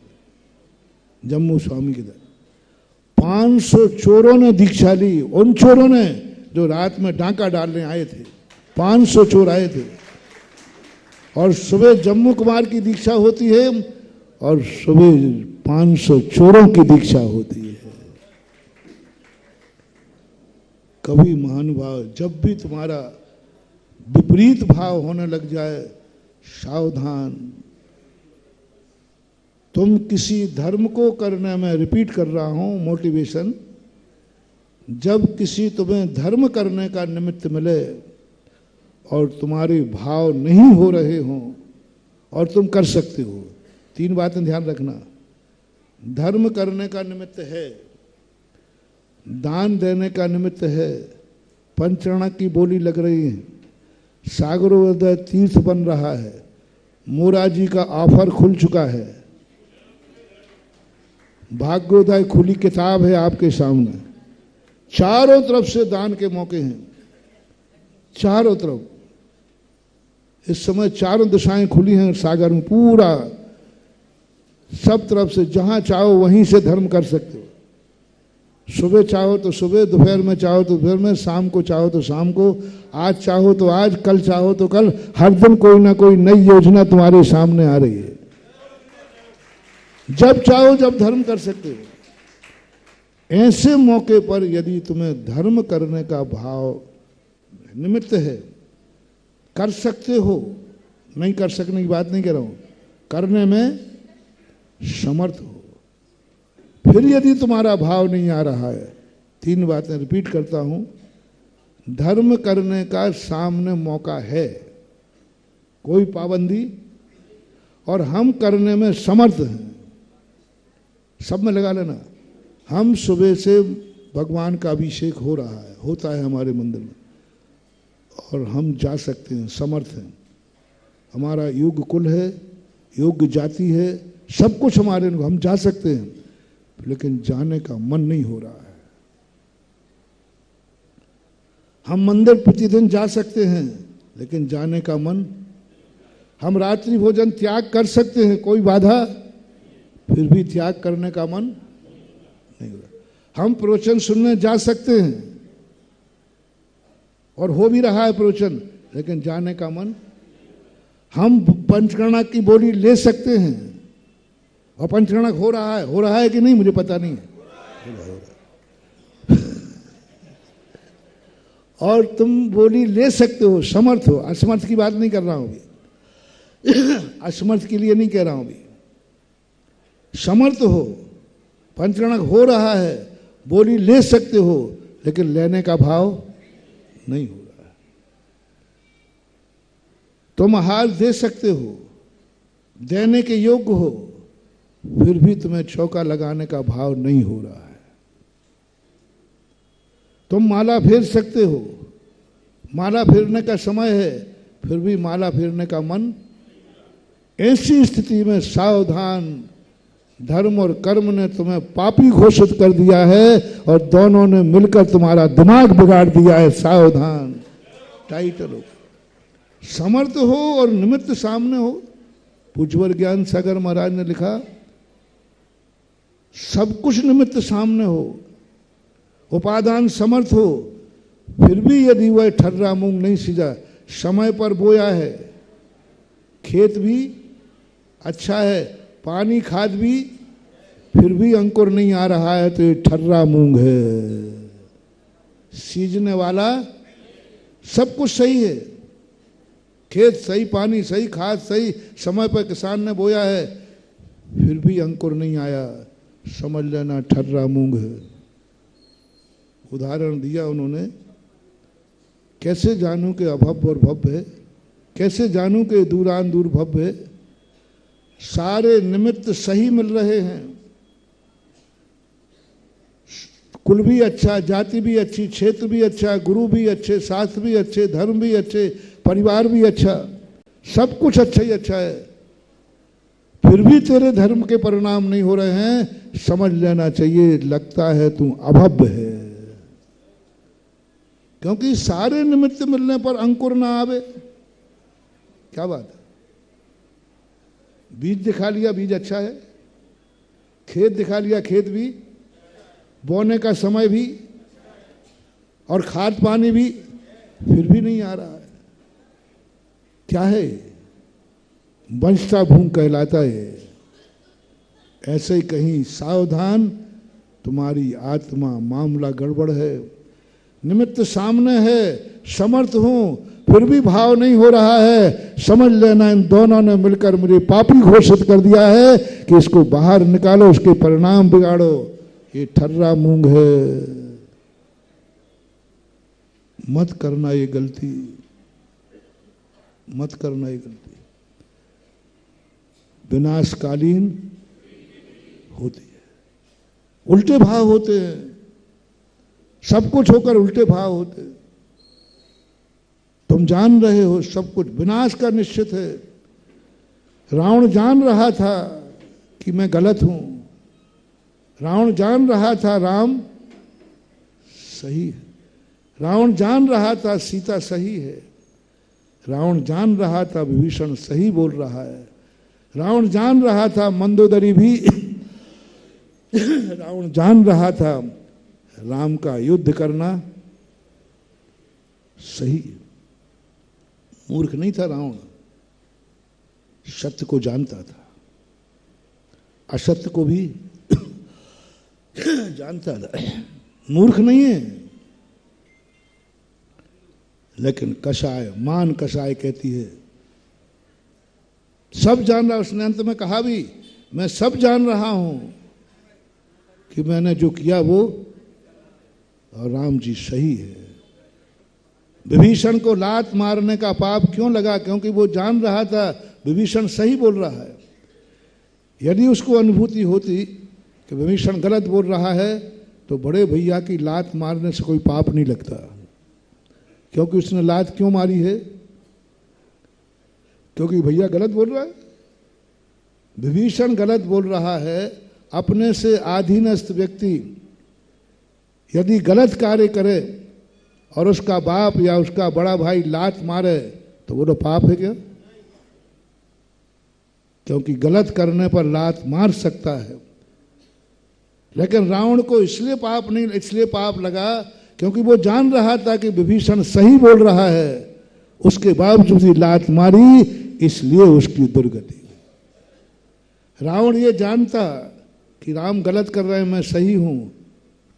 जम्मू स्वामी के साथ 500 चोरों ने दीक्षा ली। उन चोरों ने जो रात में डांका डालने आए थे, 500 चोर आए थे। और सुबह जम्मू कुमार की दीक्षा होती है और सुबह 500 चोरों की दीक्षा होती है। कभी महानुभाव, जब भी तुम्हारा विपरीत भाव होने लग जाए, सावधान। तुम किसी धर्म को करने में, रिपीट कर रहा हूं, मोटिवेशन, जब किसी तुम्हें धर्म करने का निमित्त मिले और तुम्हारे भाव नहीं हो रहे हों और तुम कर सकते हो, 3 बातें ध्यान रखना। धर्म करने का निमित्त है, दान देने का निमित्त है, पंचरणक की बोली लग रही है, सागरोदय तीर्थ बन रहा है, मोराजी का ऑफर खुल चुका है, भाग्योदय खुली किताब है आपके सामने। चारों तरफ से दान के मौके हैं, चारों तरफ। इस समय चारों दिशाएं खुली हैं सागर में, पूरा सब तरफ से, जहां चाहो वहीं से धर्म कर सकते हो। सुबह चाहो तो सुबह, दोपहर में चाहो तो दोपहर में, शाम को चाहो तो शाम को, आज चाहो तो आज, कल चाहो तो कल। हर दिन कोई ना कोई नई योजना तुम्हारे सामने आ रही है। जब चाहो जब धर्म कर सकते हो। ऐसे मौके पर यदि तुम्हें धर्म करने का भाव निमित्त है, कर सकते हो, नहीं कर सकने की बात नहीं कह रहा हूं, करने में समर्थ हो। फिर यदि तुम्हारा भाव नहीं आ रहा है, 3 बातें रिपीट करता हूं, धर्म करने का सामने मौका है, कोई पाबंदी, और हम करने में समर्थ हैं। सब में लगा लेना। हम सुबह से भगवान का अभिषेक हो रहा है, होता है हमारे मंदिर में, और हम जा सकते हैं, समर्थ हैं। हमारा योग्य कुल है, योग्य जाति है, सब कुछ हमारे, हम जा सकते हैं, लेकिन जाने का मन नहीं हो रहा है। हम मंदिर प्रतिदिन जा सकते हैं, लेकिन जाने का मन, हम रात्रि भोजन त्याग कर सकते हैं, कोई बाधा, फिर भी त्याग करने का मन नहीं हो रहा। हम प्रवचन सुनने जा सकते हैं और हो भी रहा है प्रवचन, लेकिन जाने का मन, हम पंचकर्णक की बोली ले सकते हैं और पंचकर्णक हो रहा है कि नहीं मुझे पता नहीं है, और तुम बोली ले सकते हो, समर्थ हो। असमर्थ की बात नहीं कर रहा हूं अभी, असमर्थ के लिए नहीं कह रहा हूं अभी, समर्थ हो, पंचकर्णक हो रहा है, बोली ले सकते हो, लेकिन लेने का भाव नहीं हो रहा है। तुम हार दे सकते हो, देने के योग्य हो, फिर भी तुम्हें चौका लगाने का भाव नहीं हो रहा है। तुम माला फेर सकते हो, माला फेरने का समय है, फिर भी माला फेरने का मन। ऐसी स्थिति में सावधान, धर्म और कर्म ने तुम्हें पापी घोषित कर दिया है और दोनों ने मिलकर तुम्हारा दिमाग बिगाड़ दिया है। सावधान, टाइटल हो, समर्थ हो और निमित्त सामने हो, पूज्यवर ज्ञान सागर महाराज ने लिखा, सब कुछ निमित्त सामने हो, उपादान समर्थ हो, फिर भी यदि वह ठर्रा मूंग नहीं सीजा, समय पर बोया है, खेत भी अच्छा है, पानी खाद भी, फिर भी अंकुर नहीं आ रहा है, तो ये ठर्रा मूंग है। सींचने वाला सब कुछ सही है, खेत सही, पानी सही, खाद सही, समय पर किसान ने बोया है, फिर भी अंकुर नहीं आया, समझ लेना ठर्रा मूंग है। उदाहरण दिया उन्होंने, कैसे जानूं कि अभव्य और भव्य है, कैसे जानूं कि दूरान दूर भव्य है। सारे निमित्त सही मिल रहे हैं, कुल भी अच्छा, जाति भी अच्छी, क्षेत्र भी अच्छा, गुरु भी अच्छे, शास्त्र भी अच्छे, धर्म भी अच्छे, परिवार भी अच्छा, सब कुछ अच्छा ही अच्छा है, फिर भी तेरे धर्म के परिणाम नहीं हो रहे हैं, समझ लेना चाहिए लगता है तू अभव्य है। क्योंकि सारे निमित्त मिलने पर अंकुर ना आवे, क्या बात है। बीज दिखा लिया, बीज अच्छा है, खेत दिखा लिया, खेत भी, बोने का समय भी और खाद पानी भी, फिर भी नहीं आ रहा है। क्या है? वंशता भूम कहलाता है। ऐसे ही कहीं सावधान, तुम्हारी आत्मा, मामला गड़बड़ है। निमित्त सामने है, समर्थ हूं, फिर भी भाव नहीं हो रहा है, समझ लेना इन दोनों ने मिलकर मुझे पापी घोषित कर दिया है कि इसको बाहर निकालो, उसके परिणाम बिगाड़ो। ये ठर्रा मूंग है। मत करना ये गलती, मत करना ये गलती, विनाशकालीन होती है। उल्टे भाव होते हैं, सब कुछ होकर उल्टे भाव होते हैं। तुम जान रहे हो सब कुछ विनाश का निश्चित है। रावण जान रहा था कि मैं गलत हूं, रावण जान रहा था राम सही है, रावण जान रहा था सीता सही है, रावण जान रहा था विभीषण सही बोल रहा है, रावण जान रहा था मंदोदरी भी रावण जान रहा था राम का युद्ध करना सही। मूर्ख नहीं था रावण, सत्य को जानता था, असत्य को भी जानता था। मूर्ख नहीं है, लेकिन कषाय, मान कषाय कहती है। सब जान रहा, उसने अंत में कहा भी, मैं सब जान रहा हूं कि मैंने जो किया वो, और राम जी सही है। विभीषण को लात मारने का पाप क्यों लगा? क्योंकि वो जान रहा था विभीषण सही बोल रहा है। यदि उसको अनुभूति होती कि विभीषण गलत बोल रहा है, तो बड़े भैया की लात मारने से कोई पाप नहीं लगता। क्योंकि उसने लात क्यों मारी है? क्योंकि भैया गलत बोल रहा है। विभीषण गलत बोल रहा है। अपने से अधीनस्थ व्यक्ति यदि गलत कार्य करे और उसका बाप या उसका बड़ा भाई लात मारे, तो वो तो पाप है क्या? क्योंकि गलत करने पर लात मार सकता है। लेकिन रावण को इसलिए पाप नहीं, इसलिए पाप लगा क्योंकि वो जान रहा था कि विभीषण सही बोल रहा है, उसके बावजूद ही लात मारी, इसलिए उसकी दुर्गति। रावण ये जानता कि राम गलत कर रहे हैं, मैं सही हूं,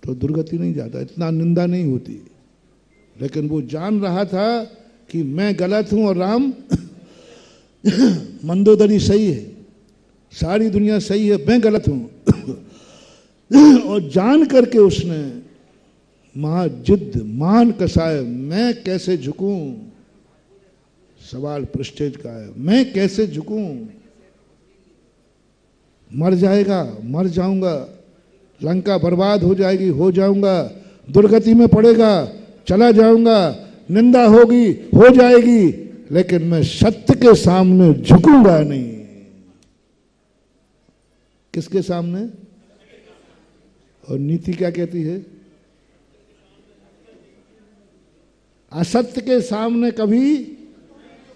तो दुर्गति नहीं जाता, इतना निंदा नहीं होती। लेकिन वो जान रहा था कि मैं गलत हूं और राम मंदोदरी सही है, सारी दुनिया सही है, मैं गलत हूं। और जान करके उसने महाजिद्द, मान कसाय, मैं कैसे झुकूं? सवाल प्रेस्टेज का है, मैं कैसे झुकूं? मर जाएगा, मर जाऊंगा, लंका बर्बाद हो जाएगी, हो जाऊंगा, दुर्गति में पड़ेगा, चला जाऊंगा, निंदा होगी, हो जाएगी, लेकिन मैं सत्य के सामने झुकूंगा नहीं। किसके सामने? और नीति क्या कहती है? असत्य के सामने कभी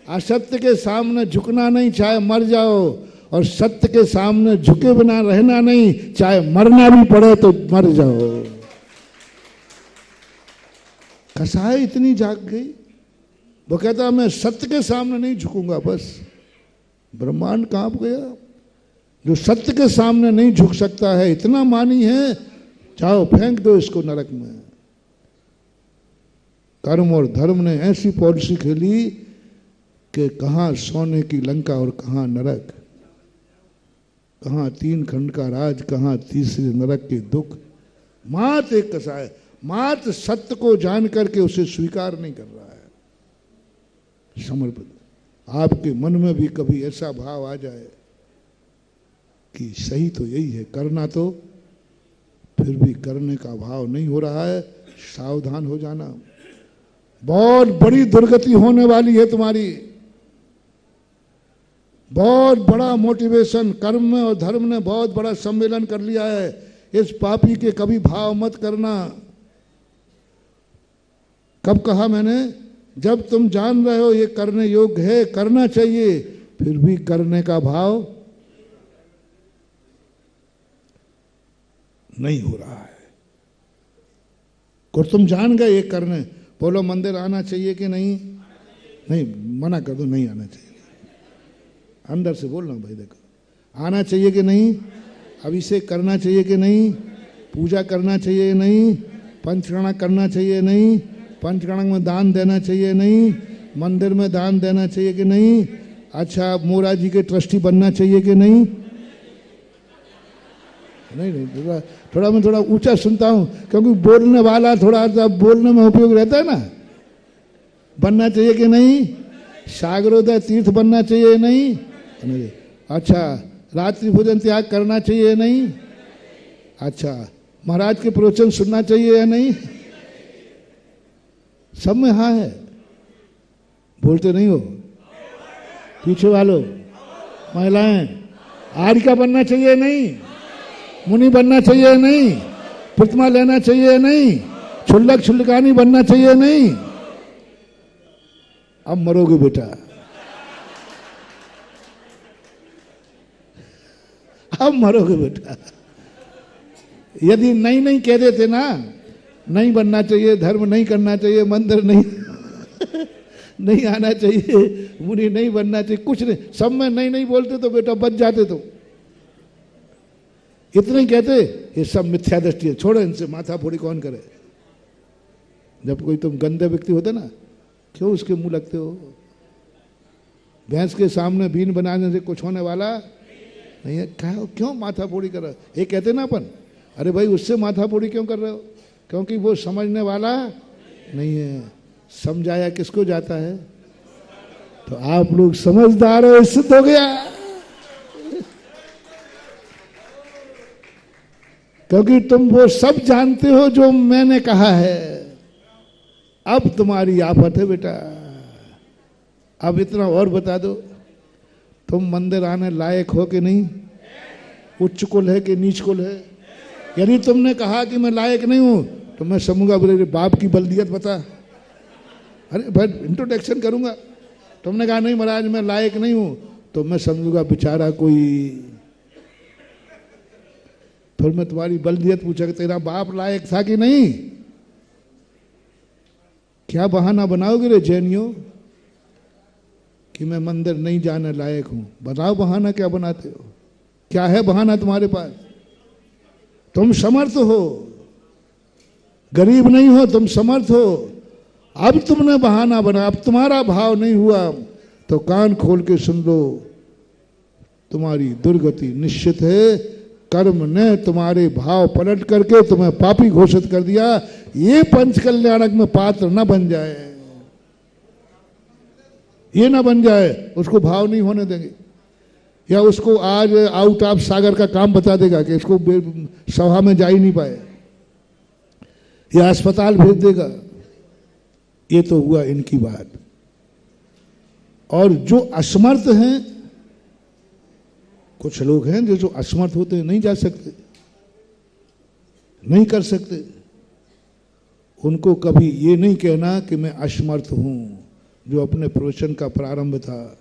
असत्य के सामने झुकना नहीं, चाहे मर जाओ, और सत्य के सामने झुके बिना रहना नहीं, चाहे मरना भी पड़े तो मर जाओ। कसाई इतनी जाग गई, वो कहता मैं सत्य के सामने नहीं झुकूंगा। बस ब्रह्मांड कांप गया। जो सत्य के सामने नहीं झुक सकता है, इतना मानी है, जाओ फेंक दो इसको नरक में। कर्म और धर्म ने ऐसी पॉलिसी खेली कि कहां सोने की लंका और कहां नरक, कहां 3 खंड का राज, कहां तीसरे नरक के दुख। मात एक कसाय, मात सत्य को जान करके उसे स्वीकार नहीं कर रहा है, समर्पित। आपके मन में भी कभी ऐसा भाव आ जाए कि सही तो यही है, करना तो, फिर भी करने का भाव नहीं हो रहा है, सावधान हो जाना। बहुत बड़ी दुर्गति होने वाली है तुम्हारी। बहुत बड़ा मोटिवेशन कर्म में और धर्म ने बहुत बड़ा सम्मेलन कर लिया है। इस पापी के कभी भाव मत करना। कब कहा मैंने? जब तुम जान रहे हो ये करने योग्य है, करना चाहिए, फिर भी करने का भाव नहीं हो रहा है। और तुम जान गए ये करने, बोलो मंदिर आना चाहिए कि नहीं? नहीं, मना कर दो, नहीं आना चाहिए। अंदर से बोलना भाई, देखो आना चाहिए कि नहीं, अभिषेक करना चाहिए कि नहीं, पूजा करना चाहिए नहीं, पंचकर्णा करना चाहिए नहीं, पंचकर्णा में दान देना चाहिए नहीं, मंदिर में दान देना चाहिए कि नहीं, अच्छा मोरा जी के ट्रस्टी बनना चाहिए कि नहीं? नहीं, थोड़ा मैं थोड़ा ऊंचा सुनता हूं, क्योंकि बोलने वाला थोड़ा सा बोलने में उपयोग रहता है ना। बनना चाहिए कि नहीं? सागरोदय तीर्थ बनना चाहिए नहीं? अच्छा रात्रि भोजन त्याग करना चाहिए नहीं? अच्छा महाराज के प्रवचन सुनना चाहिए या नहीं? सब में हाँ है, बोलते नहीं हो। पीछे वालों, महिलाएं, आर्यिका बनना चाहिए नहीं? मुनि बनना चाहिए नहीं? प्रतिमा लेना चाहिए नहीं? छुल्लक छुल्लकानी बनना चाहिए नहीं? अब मरोगे बेटा, अब मरोगे बेटा। यदि नहीं नहीं कह देते ना, नहीं बनना चाहिए, धर्म नहीं करना चाहिए, मंदिर नहीं नहीं आना चाहिए, मुनि नहीं बनना चाहिए, कुछ नहीं, सब में नहीं नहीं बोलते तो बेटा बच जाते। तो इतने कहते, ये सब मिथ्या दृष्टि है, छोड़ो इनसे, माथा फोड़ी कौन करे। जब कोई तुम गंदे व्यक्ति होते ना, क्यों उसके मुंह लगते हो? भैंस के सामने बीन बनाने से कुछ होने वाला नहीं है। क्यों माथा फोड़ी कर रहे हो? ये कहते ना अपन, अरे भाई उससे माथा फोड़ी क्यों कर रहे हो? क्योंकि वो समझने वाला नहीं है। समझाया किसको जाता है? तो आप लोग समझदार हो, सिद्ध हो गया। क्योंकि तुम वो सब जानते हो जो मैंने कहा है। अब तुम्हारी आफत है बेटा। अब इतना और बता दो, तुम मंदिर आने लायक हो कि नहीं? उच्च कुल है कि नीच कुल है? यदि तुमने कहा कि मैं लायक नहीं हूं, तो मैं समझूंगा बोले बाप की बल्दियत बता। अरे भाई इंट्रोडक्शन करूंगा। तुमने कहा नहीं महाराज मैं लायक नहीं हूं, तो मैं समझूंगा बेचारा कोई। फिर मैं तुम्हारी बल्दियत पूछा कि तेरा बाप लायक था कि नहीं? क्या बहाना बनाओगे रे जैनियों कि मैं मंदिर नहीं जाने लायक हूं? बताओ बहाना क्या बनाते हो? क्या है बहाना तुम्हारे पास? तुम समर्थ हो, गरीब नहीं हो, तुम समर्थ हो। अब तुमने बहाना बना, अब तुम्हारा भाव नहीं हुआ तो कान खोल के सुन लो, तुम्हारी दुर्गति निश्चित है। कर्म ने तुम्हारे भाव पलट करके तुम्हें पापी घोषित कर दिया। ये पंच कल्याणक में पात्र न बन जाए, ये ना बन जाए, उसको भाव नहीं होने देंगे। या उसको आज आउट ऑफ सागर का काम बता देगा कि इसको सभा में जा ही नहीं पाए, या अस्पताल भेज देगा। ये तो हुआ इनकी बात। और जो असमर्थ हैं, कुछ लोग हैं जो असमर्थ होते हैं, नहीं जा सकते, नहीं कर सकते, उनको कभी ये नहीं कहना कि मैं असमर्थ हूं। जो अपने प्रवचन का प्रारंभ था,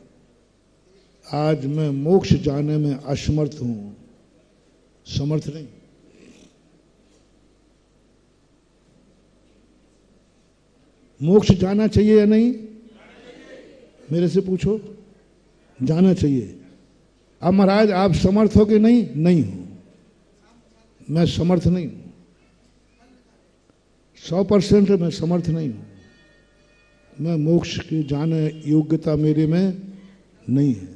आज मैं मोक्ष जाने में असमर्थ हूं, समर्थ नहीं। मोक्ष जाना चाहिए या नहीं? मेरे से पूछो, जाना चाहिए। अब महाराज आप समर्थ हो कि नहीं? नहीं हूं, मैं समर्थ नहीं हूं, 100% मैं समर्थ नहीं हूं। मैं मोक्ष की जाने योग्यता मेरे में नहीं है।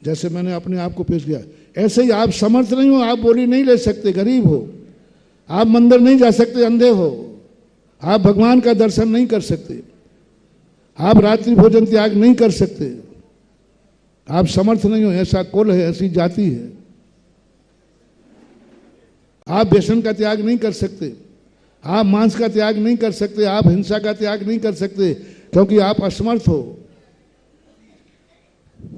जैसे मैंने अपने आप को पेश किया, ऐसे ही आप समर्थ नहीं हो, आप बोली नहीं ले सकते, गरीब हो, आप मंदिर नहीं जा सकते, अंधे हो, आप भगवान का दर्शन नहीं कर सकते, आप रात्रि भोजन त्याग नहीं कर सकते, आप समर्थ नहीं हो। ऐसा कुल है, ऐसी जाति है। आप व्यसन का त्याग नहीं कर सकते, आप मांस का त्याग नहीं कर सकते, आप हिंसा का त्याग नहीं कर सकते, क्योंकि आप असमर्थ हो।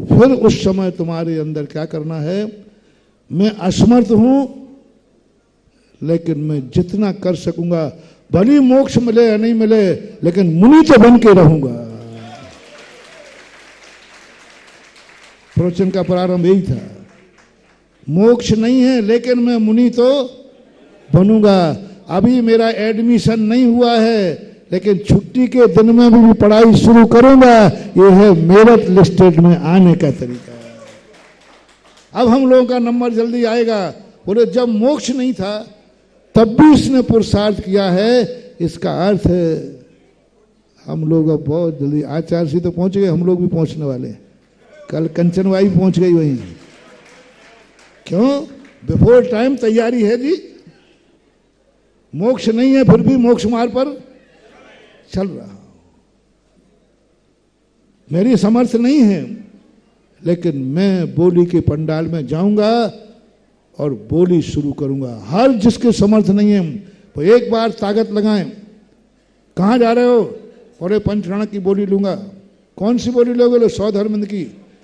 फिर उस समय तुम्हारे अंदर क्या करना है? मैं असमर्थ हूं, लेकिन मैं जितना कर सकूंगा, भले मोक्ष मिले या नहीं मिले, लेकिन मुनि तो बन के रहूंगा। प्रवचन का प्रारंभ यही था। मोक्ष नहीं है, लेकिन मैं मुनि तो बनूंगा। अभी मेरा एडमिशन नहीं हुआ है, लेकिन छुट्टी के दिन में भी पढ़ाई शुरू करूंगा। ये है मेरठ लिस्टेड में आने का तरीका। अब हम लोगों का नंबर जल्दी आएगा। बोले जब मोक्ष नहीं था तब भी इसने पुरुषार्थ किया है, इसका अर्थ है हम लोग अब बहुत जल्दी, आचार्य जी तो पहुंच गए, हम लोग भी पहुंचने वाले हैं। कल कंचनबाई पहुंच गई वहीं। क्यों? बिफोर टाइम तैयारी है जी। मोक्ष नहीं है, फिर भी मोक्ष मार्ग पर चल रहा हूं। मेरी समर्थ नहीं है, लेकिन मैं बोली के पंडाल में जाऊंगा और बोली शुरू करूंगा। हर जिसके समर्थ नहीं है वो एक बार ताकत लगाएं। कहां जा रहे हो? बोले पंचरण की बोली लूंगा। कौन सी बोली लोगे? बोले 100 धर्मंद की।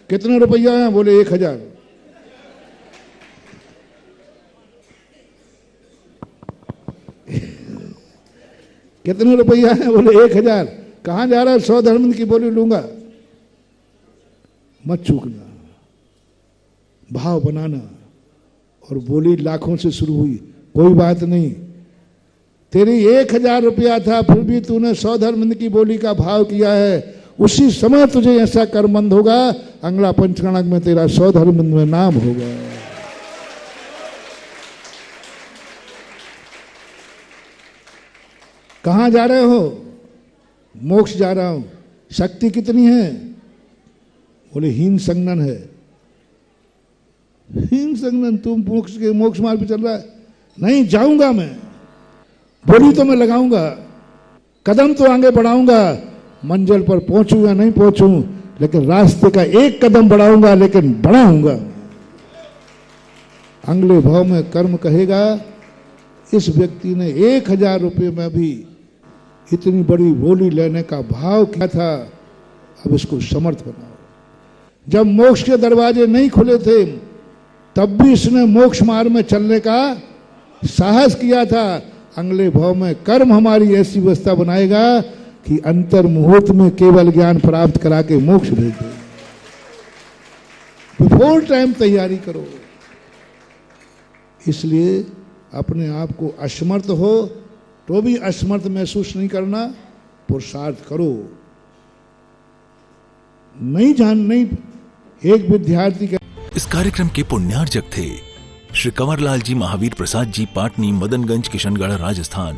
कितने रुपया है? बोले 1000। कितने रुपया है? बोले 1000। कहां जा रहा है? 100 धर्मंद की बोली लूंगा। मत चूकना, भाव बनाना। और बोली लाखों से शुरू हुई, कोई बात नहीं। तेरी 1000 रुपया था, फिर भी तूने 100 धर्मंद की बोली का भाव किया है। उसी समय तुझे ऐसा कर्मबंध होगा, अगला पंचकणक में तेरा 100 धर्मंद में नाम होगा। कहां जा रहे हो? मोक्ष जा रहा हूं। शक्ति कितनी है? बोले हीन संगनन है। हीन संगनन? तुम मोक्ष मार्ग पे चल रहा है? नहीं, जाऊंगा मैं। बोली तो मैं लगाऊंगा, कदम तो आगे बढ़ाऊंगा। मंजिल पर पहुंचूंगा नहीं पहुंचूं, लेकिन रास्ते का एक कदम बढ़ाऊंगा, लेकिन बढ़ाऊंगा। अगले भाव में कर्म कहेगा, इस व्यक्ति ने 1000 रुपये में भी इतनी बड़ी बोली लेने का भाव किया था, अब इसको समर्थ बनाओ। जब मोक्ष के दरवाजे नहीं खुले थे तब भी इसने मोक्ष मार्ग में चलने का साहस किया था। अगले भाव में कर्म हमारी ऐसी व्यवस्था बनाएगा कि अंतर मुहूर्त में केवल ज्ञान प्राप्त करा के मोक्ष भेज दे। बिफोर टाइम तैयारी करो। इसलिए अपने आप को असमर्थ हो तो भी असमर्थ महसूस नहीं करना, पुरुषार्थ करो। नहीं एक विद्यार्थी का इस कार्यक्रम के पुण्यार्जक थे श्री कंवरलाल जी महावीर प्रसाद जी, पाटनी, मदनगंज, किशनगढ़, राजस्थान।